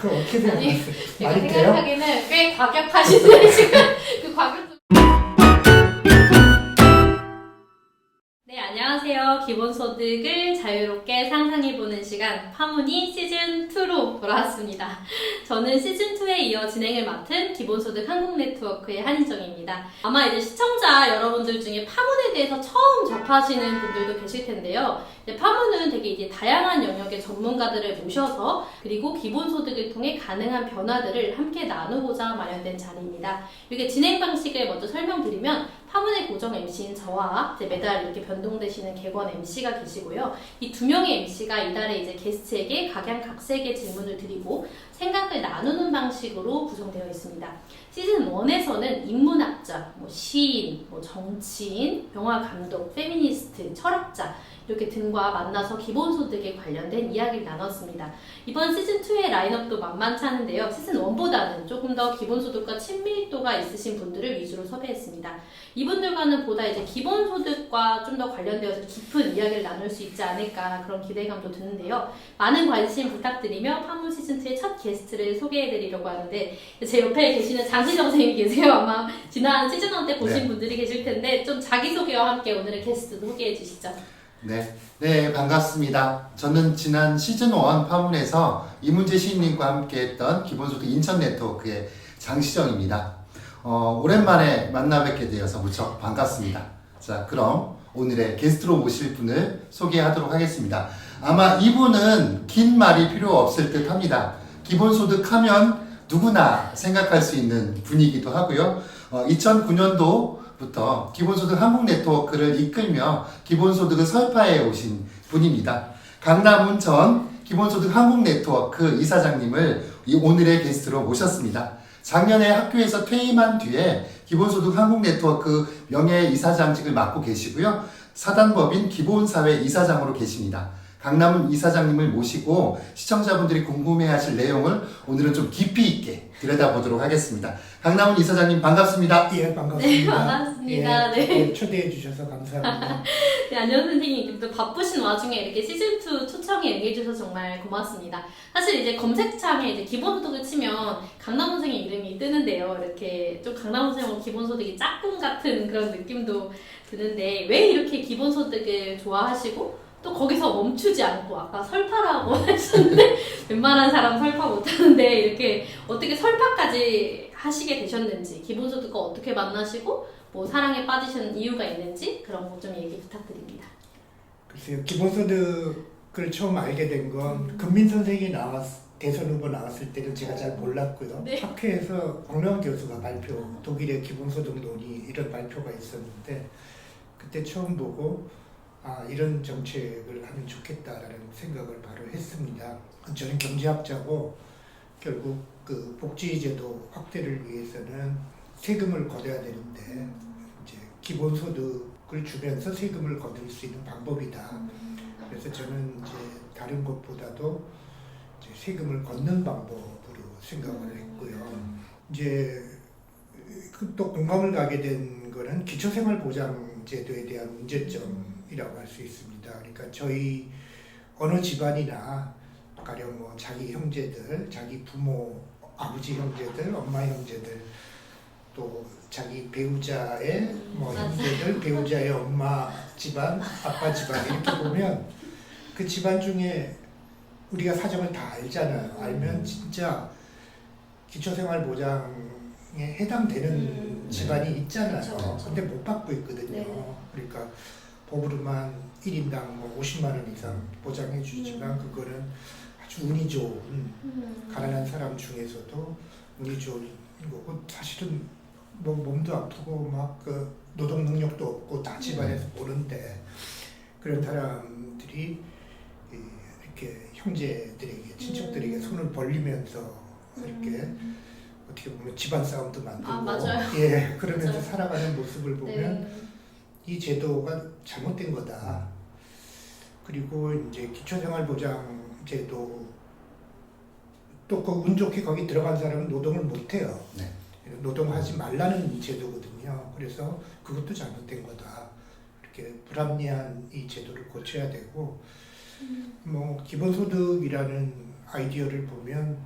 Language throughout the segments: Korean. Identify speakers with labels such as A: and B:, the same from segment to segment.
A: 그럼 어떻게
B: 아니,
A: 생각하세요?
B: 제가
A: 말이 돼요?
B: 생각하기에는 꽤 과격하시네 지금 그 과격. 네, 안녕하세요. 기본소득을 자유롭게 상상해보는 시간 파문이 시즌2로 돌아왔습니다. 저는 시즌2에 이어 진행을 맡은 기본소득 한국네트워크의 한희정입니다. 아마 이제 시청자 여러분들 중에 파문에 대해서 처음 접하시는 분들도 계실 텐데요. 이제 파문은 되게 이제 다양한 영역의 전문가들을 모셔서 그리고 기본소득을 통해 가능한 변화들을 함께 나누고자 마련된 자리입니다. 이렇게 진행 방식을 먼저 설명드리면 파문의 고정 MC인 저와 이제 매달 이렇게 변동되시는 객원 MC가 계시고요. 이 두 명의 MC가 이달에 이제 게스트에게 각양각색의 질문을 드리고 생각을 나누는 방식으로 구성되어 있습니다. 시즌 1에서는 인문학자, 시인, 정치인, 영화 감독, 페미니스트, 철학자 이렇게 등과 만나서 기본소득에 관련된 이야기를 나눴습니다. 이번 시즌2의 라인업도 만만치 않은데요. 시즌1보다는 조금 더 기본소득과 친밀도가 있으신 분들을 위주로 섭외했습니다. 이분들과는 보다 이제 기본소득과 좀 더 관련되어서 깊은 이야기를 나눌 수 있지 않을까 그런 기대감도 드는데요. 많은 관심 부탁드리며 파문 시즌2의 첫 게스트를 소개해드리려고 하는데 제 옆에 계시는 장시정 선생님이 계세요. 아마 지난 시즌1 때 보신 분들이 계실 텐데 좀 자기소개와 함께 오늘의 게스트 소개해 주시죠.
C: 네, 반갑습니다. 저는 지난 시즌1 파문에서 이문재 시인님과 함께 했던 기본소득 인천 네트워크의 장시정입니다. 오랜만에 만나 뵙게 되어서 무척 반갑습니다. 자, 그럼 오늘의 게스트로 모실 분을 소개하도록 하겠습니다. 아마 이분은 긴 말이 필요 없을 듯 합니다. 기본소득 하면 누구나 생각할 수 있는 분이기도 하고요. 2009년도부터 기본소득 한국네트워크를 이끌며 기본소득을 설파해 오신 분입니다. 강남훈 전 기본소득 한국네트워크 이사장님을 오늘의 게스트로 모셨습니다. 작년에 학교에서 퇴임한 뒤에 기본소득 한국네트워크 명예이사장직을 맡고 계시고요. 사단법인 기본사회 이사장으로 계십니다. 강남훈 이사장님을 모시고 시청자분들이 궁금해하실 내용을 오늘은 좀 깊이 있게 들여다보도록 하겠습니다. 강남훈 이사장님 반갑습니다.
A: 예, 반갑습니다.
B: 네, 반갑습니다.
A: 예,
B: 네.
A: 초대해 주셔서 감사합니다.
B: 네, 안녕 선생님. 또 바쁘신 와중에 이렇게 시즌2 초청에 응해주셔서 정말 고맙습니다. 사실 이제 검색창에 이제 기본소득을 치면 강남 선생님 이름이 뜨는데요. 이렇게 좀 강남 선생님은 기본소득이 짝꿍 같은 그런 느낌도 드는데 왜 이렇게 기본소득을 좋아하시고 또 거기서 멈추지 않고 아까 설파라고 하셨는데 웬만한 사람 설파 못하는데 이렇게 어떻게 설파까지 하시게 되셨는지 기본소득과 어떻게 만나시고 뭐 사랑에 빠지신 이유가 있는지 그런 거 좀 얘기 부탁드립니다.
A: 글쎄요, 기본소득을 처음 알게 된 건 금민 선생이 대선 후보 나왔을 때는 제가 잘 몰랐고요.
B: 네.
A: 학회에서 박명환 교수가 독일의 기본소득 논의 이런 발표가 있었는데 그때 처음 보고 이런 정책을 하면 좋겠다라는 생각을 바로 했습니다. 저는 경제학자고 결국 그 복지제도 확대를 위해서는 세금을 걷어야 되는데 이제 기본소득을 주면서 세금을 거둘 수 있는 방법이다. 그래서 저는 이제 다른 것보다도 이제 세금을 걷는 방법으로 생각을 했고요. 이제 또 공감을 가게 된 거는 기초생활보장제도에 대한 문제점이라고 할 수 있습니다. 그러니까 저희 어느 집안이나 가령 뭐 자기 형제들, 자기 부모, 아버지 형제들, 엄마 형제들, 또 자기 배우자의 형제들, 배우자의 엄마 집안, 아빠 집안 이렇게 보면 그 집안 중에 우리가 사정을 다 알잖아요. 알면 진짜 기초생활보장에 해당되는 집안이 있잖아요.
B: 그쵸.
A: 근데 못 받고 있거든요.
B: 네.
A: 그러니까 법으로만 1인당 50만 원 이상 보장해 주지만 그거는 아주 운이 좋은 가난한 사람 중에서도 운이 좋은 거고 사실은 뭐 몸도 아프고 막 그 노동 능력도 없고 다 집안에서 보는데 그런 사람들이 이렇게 형제들에게 친척들에게 손을 벌리면서 이렇게 어떻게 보면 집안 싸움도 만들고
B: 맞아요.
A: 예 그러면서
B: 맞아요.
A: 살아가는 모습을 보면
B: 네.
A: 이 제도가 잘못된 거다. 그리고 이제 기초생활보장제도 또 그 운 좋게 거기 들어간 사람은 노동을 못 해요.
C: 네.
A: 노동하지 말라는 제도거든요. 그래서 그것도 잘못된 거다. 이렇게 불합리한 이 제도를 고쳐야 되고 뭐 기본소득이라는 아이디어를 보면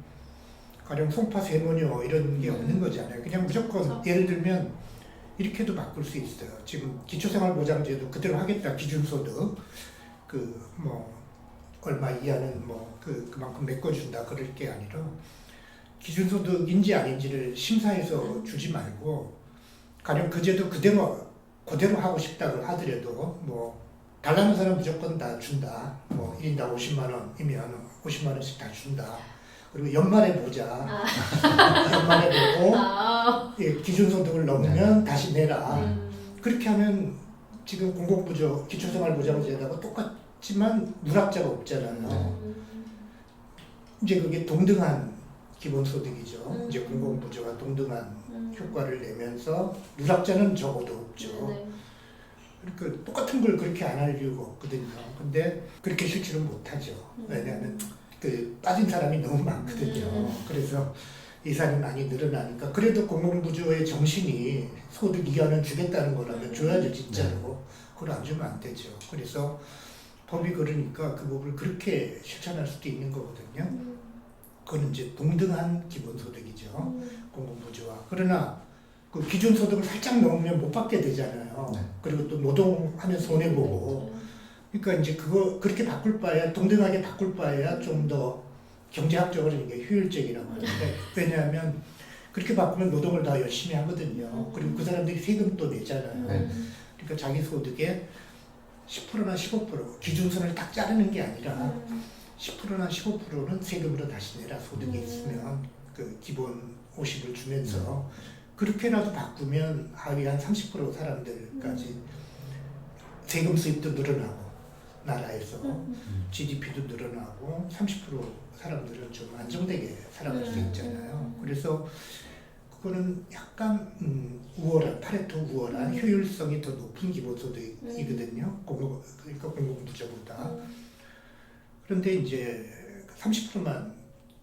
A: 가령 송파 세모녀 이런 게 없는 거잖아요. 그냥 무조건
B: 그렇죠.
A: 예를 들면 이렇게도 바꿀 수 있어요. 지금 기초생활보장제도 그대로 하겠다. 기준소득 그 뭐 얼마 이하는 뭐 그만큼 메꿔준다 그럴 게 아니라 기준소득인지 아닌지를 심사해서 주지 말고 가령 그 제도 그대로 하고 싶다고 하더라도 뭐 달라는 사람 무조건 다 준다. 뭐 1인당 50만 원이면 50만 원씩 다 준다. 그리고 연말에 보자. 연말에 보고 예, 기준소득을 넘으면 다시 내라. 그렇게 하면 지금 공공부조 기초생활보장제도하고 똑같지만 누락자가 없잖아요. 이제 그게 동등한 기본소득이죠. 이제 공공부조가 동등한 효과를 내면서 누락자는 적어도 없죠.
B: 네.
A: 그러니까 똑같은 걸 그렇게 안 할 이유가 없거든요. 근데 그렇게 실천을 못하죠. 왜냐하면 그 빠진 사람이 너무 많거든요. 그래서 예산이 많이 늘어나니까 그래도 공공부조의 정신이 소득 이하는 주겠다는 거라면 줘야죠 진짜로. 그걸 안 주면 안 되죠. 그래서 법이 그러니까 그 법을 그렇게 실천할 수도 있는 거거든요. 그건 이제 동등한 기본소득이죠. 공공부조와. 그러나 그 기준소득을 살짝 넘으면 못 받게 되잖아요. 그리고 또 노동하면 손해보고. 그러니까 이제 그거 그렇게 바꿀 바에야 동등하게 바꿀 바에야 좀 더 경제학적으로 이게 효율적이라고 하는데 왜냐하면 그렇게 바꾸면 노동을 더 열심히 하거든요. 그리고 그 사람들이 세금 또 내잖아요. 그러니까 자기 소득의 10%나 15% 기준선을 딱 자르는 게 아니라 10%나 15%는 세금으로 다시 내라 소득이 있으면 그 기본 50을 주면서 그렇게라도 바꾸면 하위 한 30% 사람들까지 세금 수입도 늘어나고 나라에서 GDP도 늘어나고 30% 사람들은 좀 안정되게 살아갈 수 있잖아요. 그래서 그거는 약간 우월한 파레토 우월한 효율성이 더 높은 기본소득이거든요. 그러니까 공공부조보다. 그런데 이제 30%만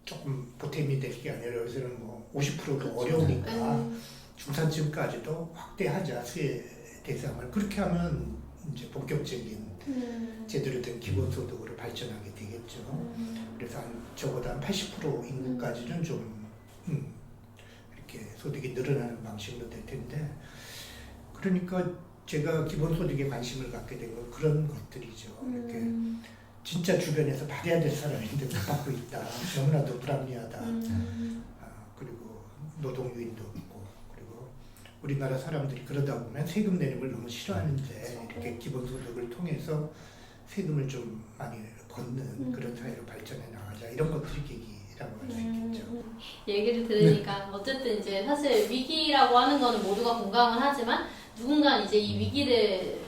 A: 조금 보탬이 될 게 아니라 여기서는 뭐 50%도 어려우니까 중산층까지도 확대하자 수혜 대상을. 그렇게 하면 이제 본격적인 제대로 된 기본소득으로 발전하게 되겠죠. 그래서 적어도 한 80% 인구까지는 좀 이렇게 소득이 늘어나는 방식으로 될 텐데, 그러니까 제가 기본소득에 관심을 갖게 된 건 그런 것들이죠. 이렇게 진짜 주변에서 받아야 될 사람인데 못 받고 있다. 너무나도 불합리하다. 그리고 노동 유인도 없고, 그리고 우리나라 사람들이 그러다 보면 세금 내는 걸 너무 싫어하는데 이렇게 기본소득을 통해서 세금을 좀 많이 걷는 그런 사회로 발전해 나가자. 이런 것들이 계기라고 할 수 있겠죠.
B: 얘기를 들으니까 어쨌든 이제 사실 위기라고 하는 거는 모두가 공감을 하지만 누군가는 이제 이 위기를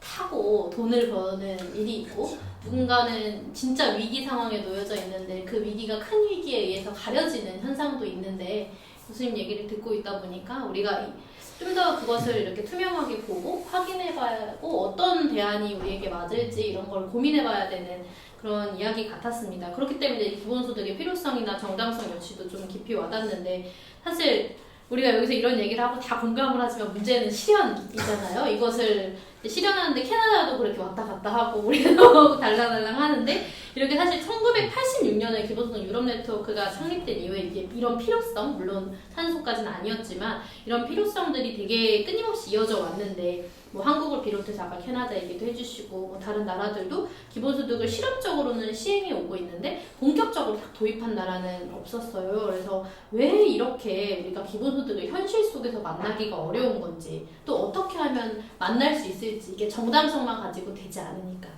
B: 타고 돈을 버는 일이 있고 누군가는 진짜 위기 상황에 놓여져 있는데 그 위기가 큰 위기에 의해서 가려지는 현상도 있는데 교수님 얘기를 듣고 있다 보니까 우리가 좀 더 그것을 이렇게 투명하게 보고 확인해봐야 하고 어떤 대안이 우리에게 맞을지 이런 걸 고민해봐야 되는 그런 이야기 같았습니다. 그렇기 때문에 기본소득의 필요성이나 정당성 역시도 좀 깊이 와닿는데 사실 우리가 여기서 이런 얘기를 하고 다 공감을 하지만 문제는 실현이잖아요. 이것을 실현하는데 캐나다도 그렇게 왔다 갔다 하고 우리도 달랑달랑 하는데 이렇게 사실 1986년에 기본소득 유럽 네트워크가 창립된 이후에 이게 이런 필요성, 물론 산소까지는 아니었지만 이런 필요성들이 되게 끊임없이 이어져 왔는데 뭐 한국을 비롯해서 아까 캐나다 얘기도 해주시고 뭐 다른 나라들도 기본소득을 실험적으로는 시행해 오고 있는데 본격적으로 딱 도입한 나라는 없었어요. 그래서 왜 이렇게 우리가 기본소득을 현실 속에서 만나기가 어려운 건지 또 어떻게 하면 만날 수 있을지 이게 정당성만 가지고 되지 않으니까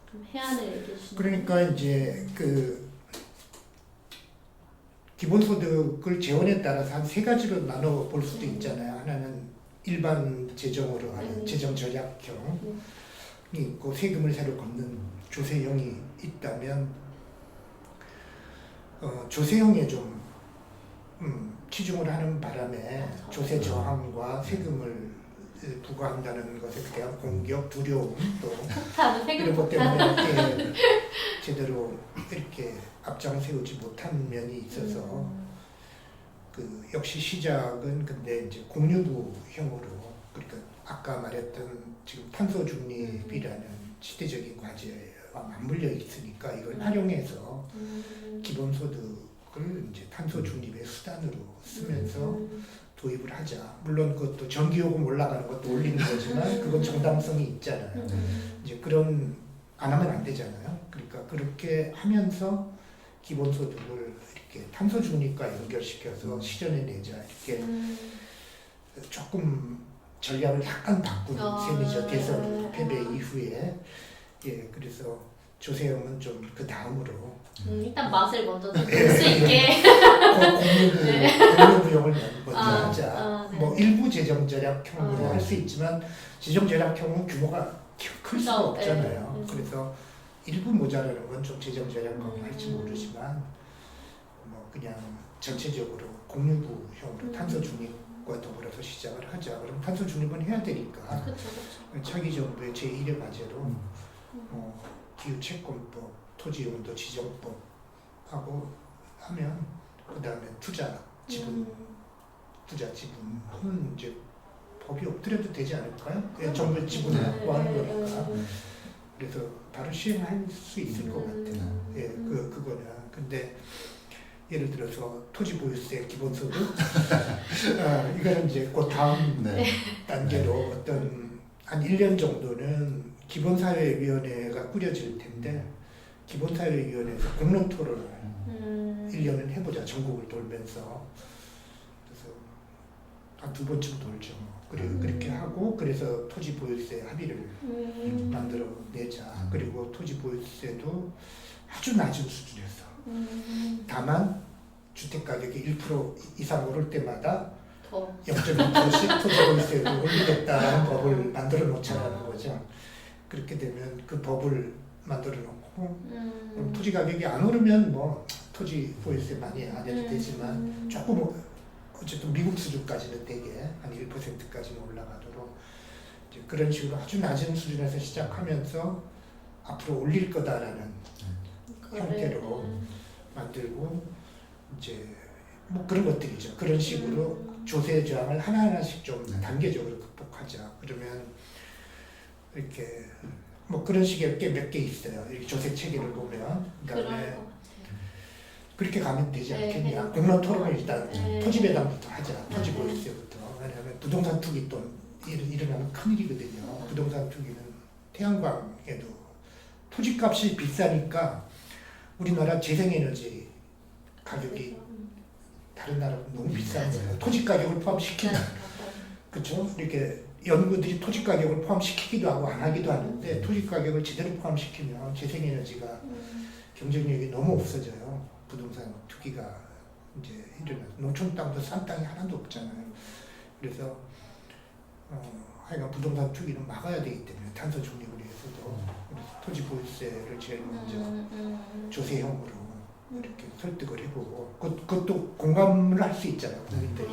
B: 좀 해안을 얘기해 주시면.
A: 그러니까 이제 그 기본소득을 재원에 따라서 한 세 가지로 나눠 볼 수도 있잖아요. 하나는 일반 재정으로 하는 재정 절약형이 있고 세금을 새로 걷는 조세형이 있다면 조세형에 좀 치중을 하는 바람에 조세 저항과 세금을 부과한다는 것에 대한 공격, 두려움 또 이런 것 때문에 이렇게 제대로 이렇게 앞장을 세우지 못한 면이 있어서 그 역시 시작은 근데 이제 공유부형으로 그러니까 아까 말했던 지금 탄소 중립이라는 시대적인 과제와 맞물려 있으니까 이걸 활용해서 기본소득 이제 탄소 중립의 수단으로 쓰면서 도입을 하자. 물론 그것도 전기요금 올라가는 것도 올리는 거지만 그건 정당성이 있잖아요. 이제 그런 안 하면 안 되잖아요. 그러니까 그렇게 하면서 기본소득을 이렇게 탄소 중립과 연결시켜서 실현해 내자. 이렇게 조금 전략을 약간 바꾼 셈이죠. 대선 패배 이후에. 예, 그래서 조세형은 좀 그 다음으로
B: 일단 맛을 먼저 볼 수 있게.
A: 공유부용을 먼저
B: 아,
A: 하자.
B: 네.
A: 뭐 일부 재정절약형으로 할 수 있지만 재정절약형은 규모가 클 수가
B: 그렇죠.
A: 없잖아요.
B: 네.
A: 그래서 일부 모자라는 건 좀 재정절약형을 할지 모르지만 뭐 그냥 전체적으로 공유부형으로 탄소 중립과 더불어서 시작을 하자. 그럼 탄소 중립은 해야 되니까
B: 그렇죠.
A: 차기 정부의 제1의 과제로 기후채권법, 토지용도 지정법 하고 하면 그 다음에 투자 지분은 이제 법이 없더라도 되지 않을까요? 정부 지분을 확보하는 거니까. 그래서 바로 시행할 수 있을 것 같아요. 예, 그거는. 근데 예를 들어서 토지 보유세 기본소득 이거는 이제 그 다음 단계로 어떤 한 1년 정도는 기본사회위원회가 꾸려질 텐데 기본사회위원회에서 공론 토론을 1년은 해보자. 전국을 돌면서. 그래서 한 2번쯤 돌죠. 그렇게 하고 그래서 토지 보유세 합의를 만들어 내자. 그리고 토지 보유세도 아주 낮은 수준에서 다만 주택 가격이 1% 이상 오를 때마다 0.1%씩 토지 보유세를 올리겠다는 법을 만들어 놓자는 거죠. 그렇게 되면 그 법을 만들어 놓고 그럼 토지 가격이 안 오르면 뭐 토지 보유세 많이 안 해도 되지만 조금 어쨌든 미국 수준까지는 되게 한 1%까지는 올라가도록 이제 그런 식으로 아주 낮은 수준에서 시작하면서 앞으로 올릴 거다라는 형태로 만들고 이제 뭐 그런 것들이죠. 그런 식으로 조세 저항을 하나하나씩 좀 단계적으로 극복하자. 그러면 이렇게 뭐 그런 식의 게 몇 개 있어요. 이렇게 조세 체계를 보면 그다음에 그렇게 가면 되지 않겠냐. 공론 토론을 일단 토지 배당부터 하자. 토지 보유세부터. 왜냐하면 부동산 투기 또 일어나면 큰일이거든요. 부동산 투기는 태양광에도 토지값이 비싸니까 우리나라 재생에너지 가격이 다른 나라보다 너무 비싼 거예요. 토지 가격을 포함시키면 그렇죠. 이렇게 연구들이 토지 가격을 포함시키기도 하고 안 하기도 하는데 토지 가격을 제대로 포함시키면 재생에너지가 경쟁력이 너무 없어져요. 부동산 투기가 이제 일어나. 농촌 땅도 싼 땅이 하나도 없잖아요. 그래서 하여간 부동산 투기는 막아야 되기 때문에 탄소 중립을 위해서도 그래서 토지 보유세를 제일 먼저 조세형으로 이렇게 설득을 해보고 그것도 공감을 할 수 있잖아요. 국민들이.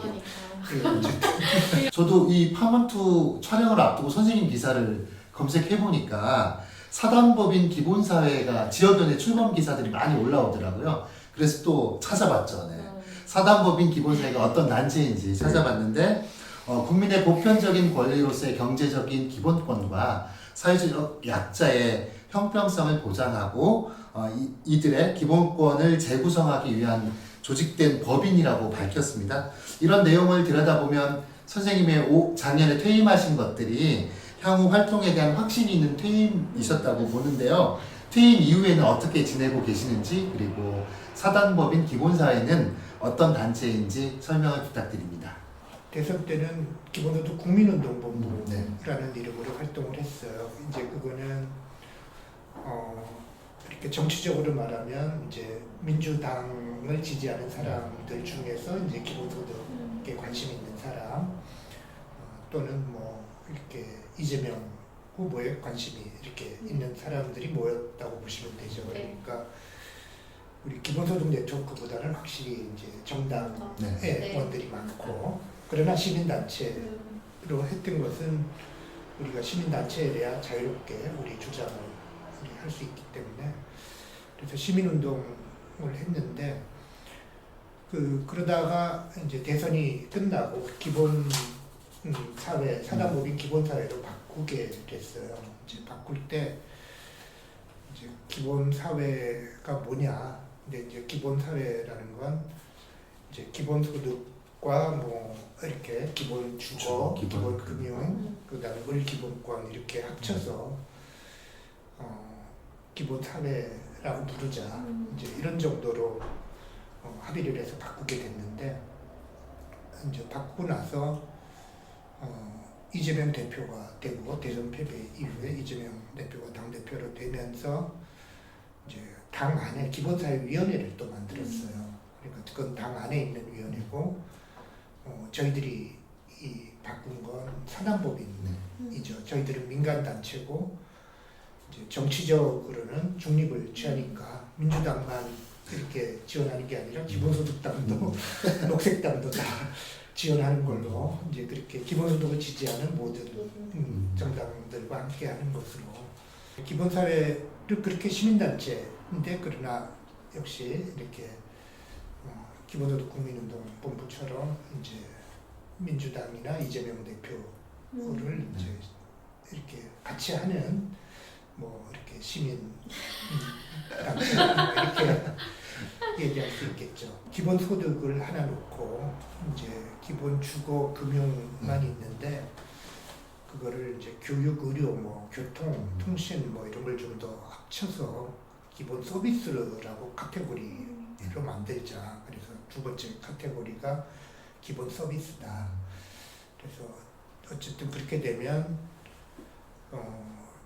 C: 저도 이 파먼투 촬영을 앞두고 선생님 기사를 검색해 보니까 사단법인 기본사회가 지역연의 출범 기사들이 많이 올라오더라고요. 그래서 또 찾아봤죠. 네. 사단법인 기본사회가 어떤 단체인지 찾아봤는데 국민의 보편적인 권리로서의 경제적인 기본권과 사회적 약자의 형평성을 보장하고 이들의 기본권을 재구성하기 위한 조직된 법인이라고 밝혔습니다. 이런 내용을 들여다보면 선생님의 작년에 퇴임하신 것들이 향후 활동에 대한 확신이 있는 퇴임이셨다고 보는데요. 퇴임 이후에는 어떻게 지내고 계시는지 그리고 사단법인 기본사회는 어떤 단체인지 설명을 부탁드립니다.
A: 대선 때는 기본소득 국민운동본부라는 이름으로 활동을 했어요. 이제 그거는 이렇게 정치적으로 말하면 이제 민주당을 지지하는 사람들 중에서 이제 기본소득에 관심 있는 사람 또는 뭐 이렇게 이재명 후보에 관심이 이렇게 있는 사람들이 모였다고 보시면 되죠. 그러니까 우리 기본소득 네트워크보다는 확실히 이제 정당의 원들이 많고 그러나 시민단체로 했던 것은 우리가 시민단체에 대한 자유롭게 우리 주장을 할 수 있기 때문에 그래서 시민운동을 했는데 그러다가 이제 대선이 끝나고 기본 사회 사단법인 기본사회로 바꾸게 됐어요. 이제 바꿀 때 이제 기본 사회가 뭐냐 근데 이제 기본사회라는 건 이제 기본소득과 뭐 이렇게 기본 주거, 기본 금융, 그다음에 을기본권 이렇게 합쳐서 기본사회라고 부르자 이제 이런 정도로 합의를 해서 바꾸게 됐는데 이제 바꾸고 나서 이재명 대표가 되고 대선 패배 이후에 이재명 대표가 당 대표로 되면서 이제 당 안에 기본사회위원회를 또 만들었어요. 그러니까 그건 당 안에 있는 위원회고 저희들이 이 바꾼 건 사단법인이죠. 저희들은 민간 단체고 이제 정치적으로는 중립을 취하니까 민주당만 이렇게 지원하는 게 아니라 기본소득당도 녹색당도 다 지원하는 걸로 이제 그렇게 기본소득을 지지하는 모든 정당들과 함께하는 것으로 기본사회를 그렇게 시민단체인데 그러나 역시 이렇게 기본소득 국민운동본부처럼 이제 민주당이나 이재명 대표를 이제 이렇게 같이 하는 뭐 이렇게 시민 단체 이렇게 얘기할 수 있겠죠. 기본소득을 하나 놓고 이제 기본 주거 금융만 있는데 그거를 이제 교육, 의료, 뭐 교통, 통신 뭐 이런 걸 좀 더 합쳐서 기본 서비스라고 카테고리로 만들자. 그래서 두 번째 카테고리가 기본 서비스다. 그래서 어쨌든 그렇게 되면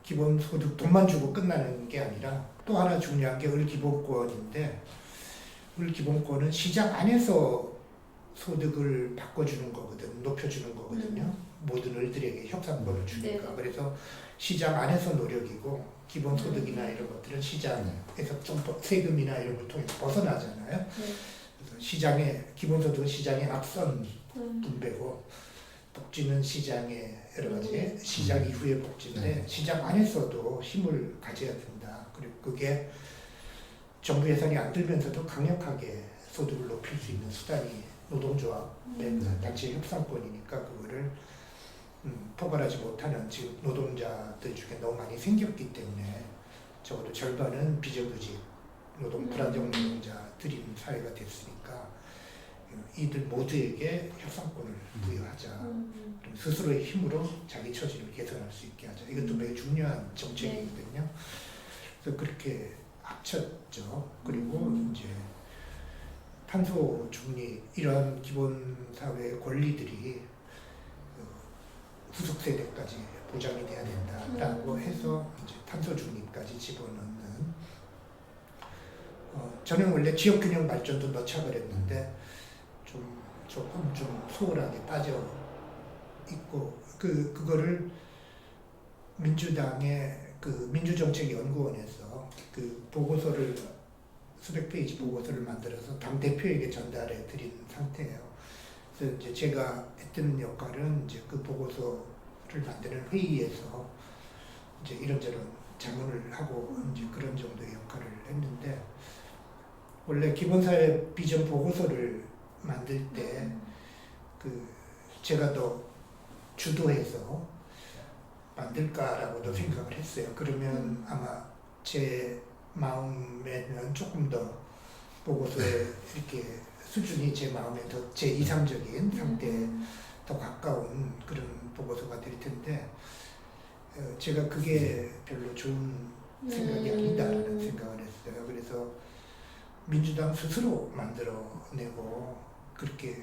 A: 기본 소득 돈만 주고 끝나는 게 아니라 또 하나 중요한 게 을기본권인데 을기본권은 시장 안에서 소득을 바꿔주는 거거든, 높여주는 거거든요. 모든 을들에게 협상권을 주니까. 그래서 시장 안에서 노력이고 기본소득이나 이런 것들은 시장에서 좀 세금이나 이런 걸 통해서 벗어나잖아요. 그래서 기본소득은 시장의 앞선 분배고 복지는 시장의 여러 가지 시장 이후의 복지인데 시장 안에서도 힘을 가져야 된다. 그리고 그게 정부 예산이 안 들면서도 강력하게 소득을 높일 수 있는 수단이 노동조합의 단체 협상권이니까 그거를 포괄하지 못하는 지금 노동자들 중에 너무 많이 생겼기 때문에 적어도 절반은 비정규직 노동 불안정 노동자들인 사회가 됐으니까 이들 모두에게 협상권을 부여하자. 그럼 스스로의 힘으로 자기 처지를 개선할 수 있게 하자. 이것도 매우 중요한 정책이거든요. 그래서 그렇게 합쳤죠. 그리고 이제 탄소 중립 이러한 기본 사회의 권리들이 후속 세대까지 보장이 돼야 된다라고 해서 이제 탄소 중립까지 집어넣는. 저는 원래 지역 균형 발전도 넣자 그랬는데 조금 좀 소홀하게 빠져 있고 그거를 민주당의 그 민주정책연구원에서 그 보고서를 수백 페이지 보고서를 만들어서 당 대표에게 전달해 드린 상태예요. 그래서 이제 제가 했던 역할은 이제 그 보고서를 만드는 회의에서 이제 이런저런 자문을 하고 이제 그런 정도의 역할을 했는데 원래 기본사회 비전 보고서를 만들 때 그 제가 더 주도해서 만들까라고도 생각을 했어요. 그러면 아마 제 마음에는 조금 더 보고서에 이렇게 수준이 제 마음에 더 제 이상적인 상태에 더 가까운 그런 보고서가 될 텐데 제가 그게 별로 좋은 생각이 아니다라는 생각을 했어요. 그래서 민주당 스스로 만들어내고 그렇게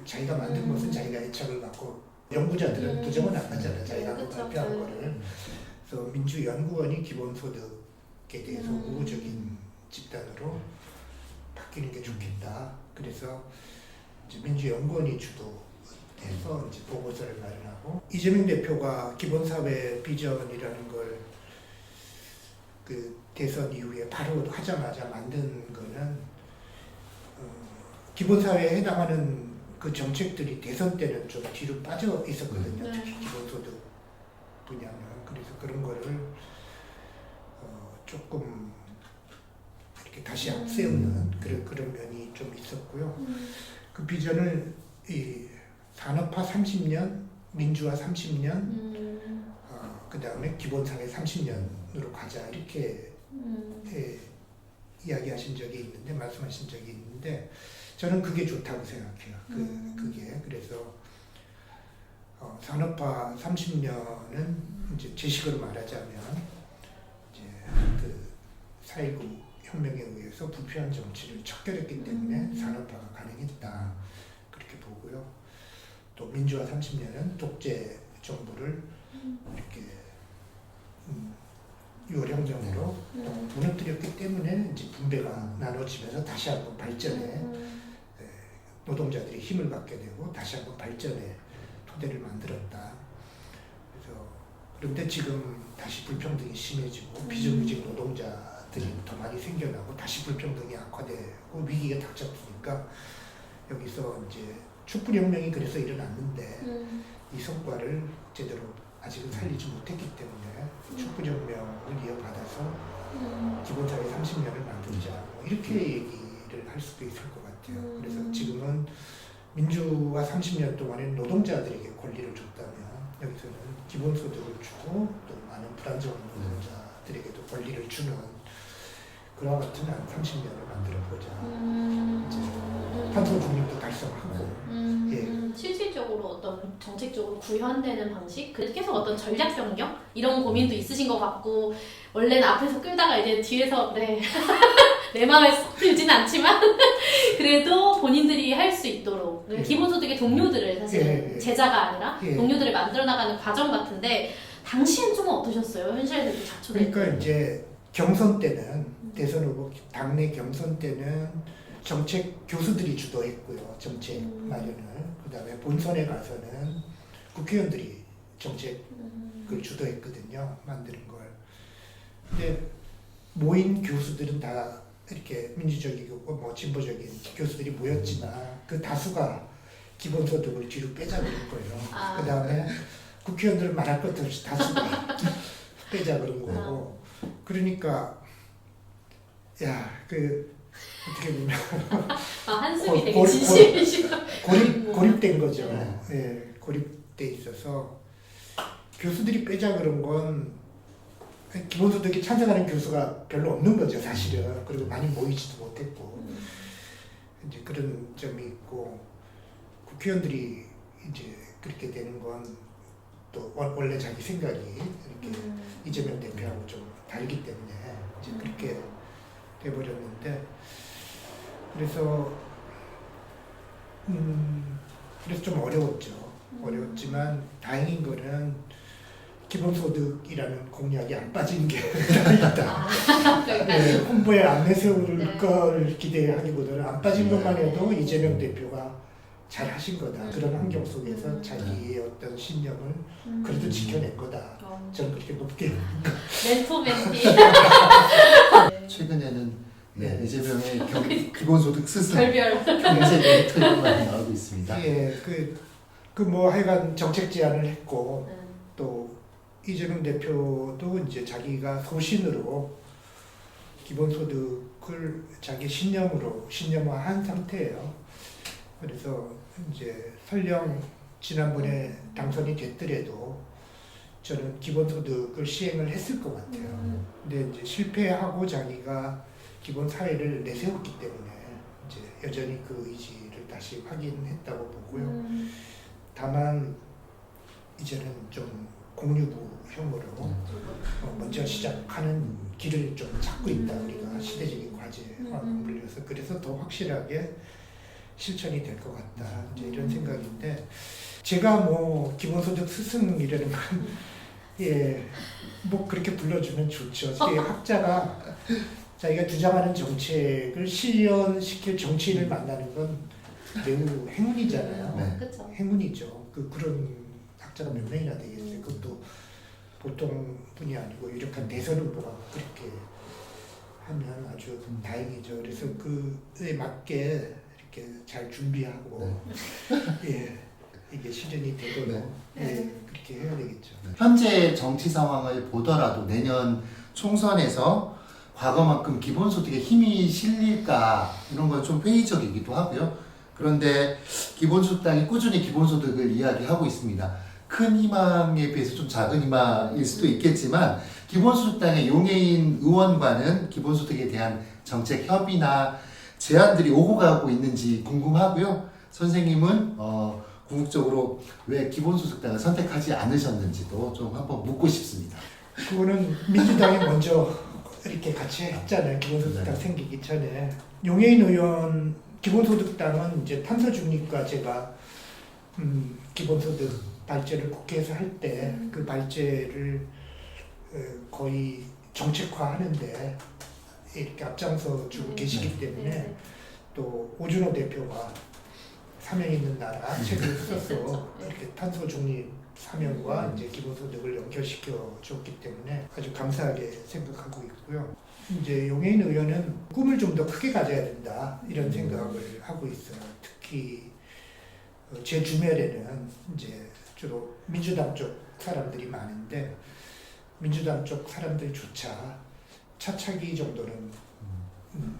A: 자기가 만든 것은 자기가 애착을 갖고 연구자들은 부정은 안 하잖아요. 자기가 발표한 거를. 그래서 민주연구원이 기본소득에 대해서 우호적인 집단으로 바뀌는 게 좋겠다. 그래서 이제 민주연구원이 주도해서 이제 보고서를 마련하고 이재명 대표가 기본사회 비전이라는 걸 그 대선 이후에 바로 하자마자 만든 거는 기본사회에 해당하는 그 정책들이 대선 때는 좀 뒤로 빠져 있었거든요. 특히 기본소득 분야는. 그래서 그런 거를 조금 이렇게 다시 앞세우는 그런 면이 좀 있었고요. 그 비전을 이 산업화 30년, 민주화 30년, 그 다음에 기본사회 30년으로 가자 이렇게 이야기하신 적이 있는데 말씀하신 적이 있는데 저는 그게 좋다고 생각해요. 그게 그래서 산업화 30년은 이제 제식으로 말하자면 이제 그 4.19 혁명에 의해서 부패한 정치를 척결했기 때문에 산업화가 가능했다 그렇게 보고요. 또 민주화 30년은 독재 정부를 이렇게 6월 혁명으로 무너뜨렸기 때문에 이제 분배가 나눠지면서 다시 한번 발전에 노동자들이 힘을 갖게 되고 다시 한번 발전의 토대를 만들었다. 그래서 그런데 지금 다시 불평등이 심해지고 비정규직 노동자들이 더 많이 생겨나고 다시 불평등이 악화되고 위기가 닥쳤으니까 여기서 이제 촛불혁명이 그래서 일어났는데 이 성과를 제대로 아직은 살리지 못했기 때문에 촛불혁명을 이어받아서 기본사회 30년을 만들자 뭐 이렇게 얘기를 할 수도 있을 것 같아요. 그래서 지금은 민주화 30년 동안에 노동자들에게 권리를 줬다면 여기서는 기본소득을 주고 또 많은 불안정한 노동자들에게도 권리를 주는 그와 같은 한 30년을 만들어보자. 이제 탄소 중립도 달성하고
B: 실질적으로 어떤 정책적으로 구현되는 방식, 계속 어떤 전략 변경 이런 고민도 있으신 것 같고 원래는 앞에서 끌다가 이제 뒤에서 내 마음에 쏙 들진 않지만 그래도 본인들이 할 수 있도록 기본소득의 동료들을 사실 제자가 아니라 동료들을 만들어 나가는 과정 같은데 당시엔 좀 어떠셨어요? 현실에서 좀 자초될
A: 그러니까 이제 경선 때는 대선 후보 당내 경선 때는 정책 교수들이 주도했고요. 정책 마련을. 그다음에 본선에 가서는 국회의원들이 정책을 주도했거든요. 만드는 걸. 근데 모인 교수들은 다 이렇게 민주적이고 뭐 진보적인 교수들이 모였지만 그 다수가 기본소득을 뒤로 빼자 그런 거예요. 그다음에 국회의원들은 말할 것도 없이 다수가 빼자 그런 거고. 그러니까 어떻게 보면
B: 한숨이 되게 진심이시고
A: 고립된 거죠. 예, 고립돼 있어서 교수들이 빼자 그런 건 기본소득에 찬성하는 교수가 별로 없는 거죠, 사실은. 그리고 많이 모이지도 못했고 이제 그런 점이 있고 국회의원들이 이제 그렇게 되는 건 또 원래 자기 생각이 이렇게 이재명 대표하고 좀 다르기 때문에 이제 그렇게 돼버렸는데 그래서 좀 어려웠죠. 어려웠지만 다행인 거는 기본소득이라는 공약이 안 빠진 게 다행이다. 홍보에 안 내세울 걸 기대하기보다는 안 빠진 것만 해도 이재명 대표가 잘 하신 거다. 그런 환경 속에서 자기의 어떤 신념을 그래도 지켜낸 거다. 저는 그렇게 높게
B: 멘토 멘티
C: 최근에는 이재명의 기본소득 스승
B: 별별
C: 경제 멘토가 많이 나오고 있습니다.
A: 예, 뭐 하여간 정책 제안을 했고 또 이재명 대표도 이제 자기가 소신으로 기본소득을 자기 신념화한 상태예요. 그래서 이제 설령 지난번에 당선이 됐더라도 저는 기본소득을 시행을 했을 것 같아요. 근데 이제 실패하고 자기가 기본 사회를 내세웠기 때문에 이제 여전히 그 의지를 다시 확인했다고 보고요. 다만 이제는 좀 공유부형으로 먼저 시작하는 길을 좀 찾고 있다. 우리가 시대적인 과제와 맞물려서 그래서 더 확실하게 실천이 될 것 같다. 이제 이런 생각인데 제가 뭐 기본소득 스승이라는 건 뭐 그렇게 불러주면 좋죠. 학자가 자기가 주장하는 정책을 실현시킬 정치인을 만나는 건 매우 행운이잖아요.
B: 그쵸.
A: 행운이죠. 그런 학자가 몇 명이나 되겠어요. 그것도 보통 분이 아니고 유력한 대선 후보가 그렇게 하면 아주 다행이죠. 그래서 그에 맞게 이렇게 잘 준비하고 이게 실현이 되도록 그렇게 해야 되겠죠.
C: 현재 정치 상황을 보더라도 내년 총선에서 과거만큼 기본소득에 힘이 실릴까 이런 건 좀 회의적이기도 하고요. 그런데 기본소득당이 꾸준히 기본소득을 이야기하고 있습니다. 큰 희망에 비해서 좀 작은 희망일 수도 있겠지만 기본소득당의 용해인 의원과는 기본소득에 대한 정책 협의나 제안들이 오고 가고 있는지 궁금하고요. 선생님은 궁극적으로 왜 기본소득당을 선택하지 않으셨는지도 좀 한번 묻고 싶습니다.
A: 그거는 민주당이 먼저 이렇게 같이 했잖아요. 기본소득당
C: 네.
A: 생기기 전에. 용해인 의원 기본소득당은 이제 탄소 중립과 제가 기본소득 발제를 국회에서 할 때 그 발제를 거의 정책화하는데 이렇게 앞장서 주고 계시기 때문에
B: 네.
A: 또 오준호 대표가 사명 있는 나라 책을 써서
B: 그렇죠. 네.
A: 이렇게 탄소 중립 사명과 이제 기본소득을 연결시켜 줬기 때문에 아주 감사하게 생각하고 있고요. 이제 용해인 의원은 꿈을 좀 더 크게 가져야 된다 이런 생각을 하고 있어요. 특히 제 주변에는 이제 주로 민주당 쪽 사람들이 많은데 민주당 쪽 사람들조차 차차기 정도는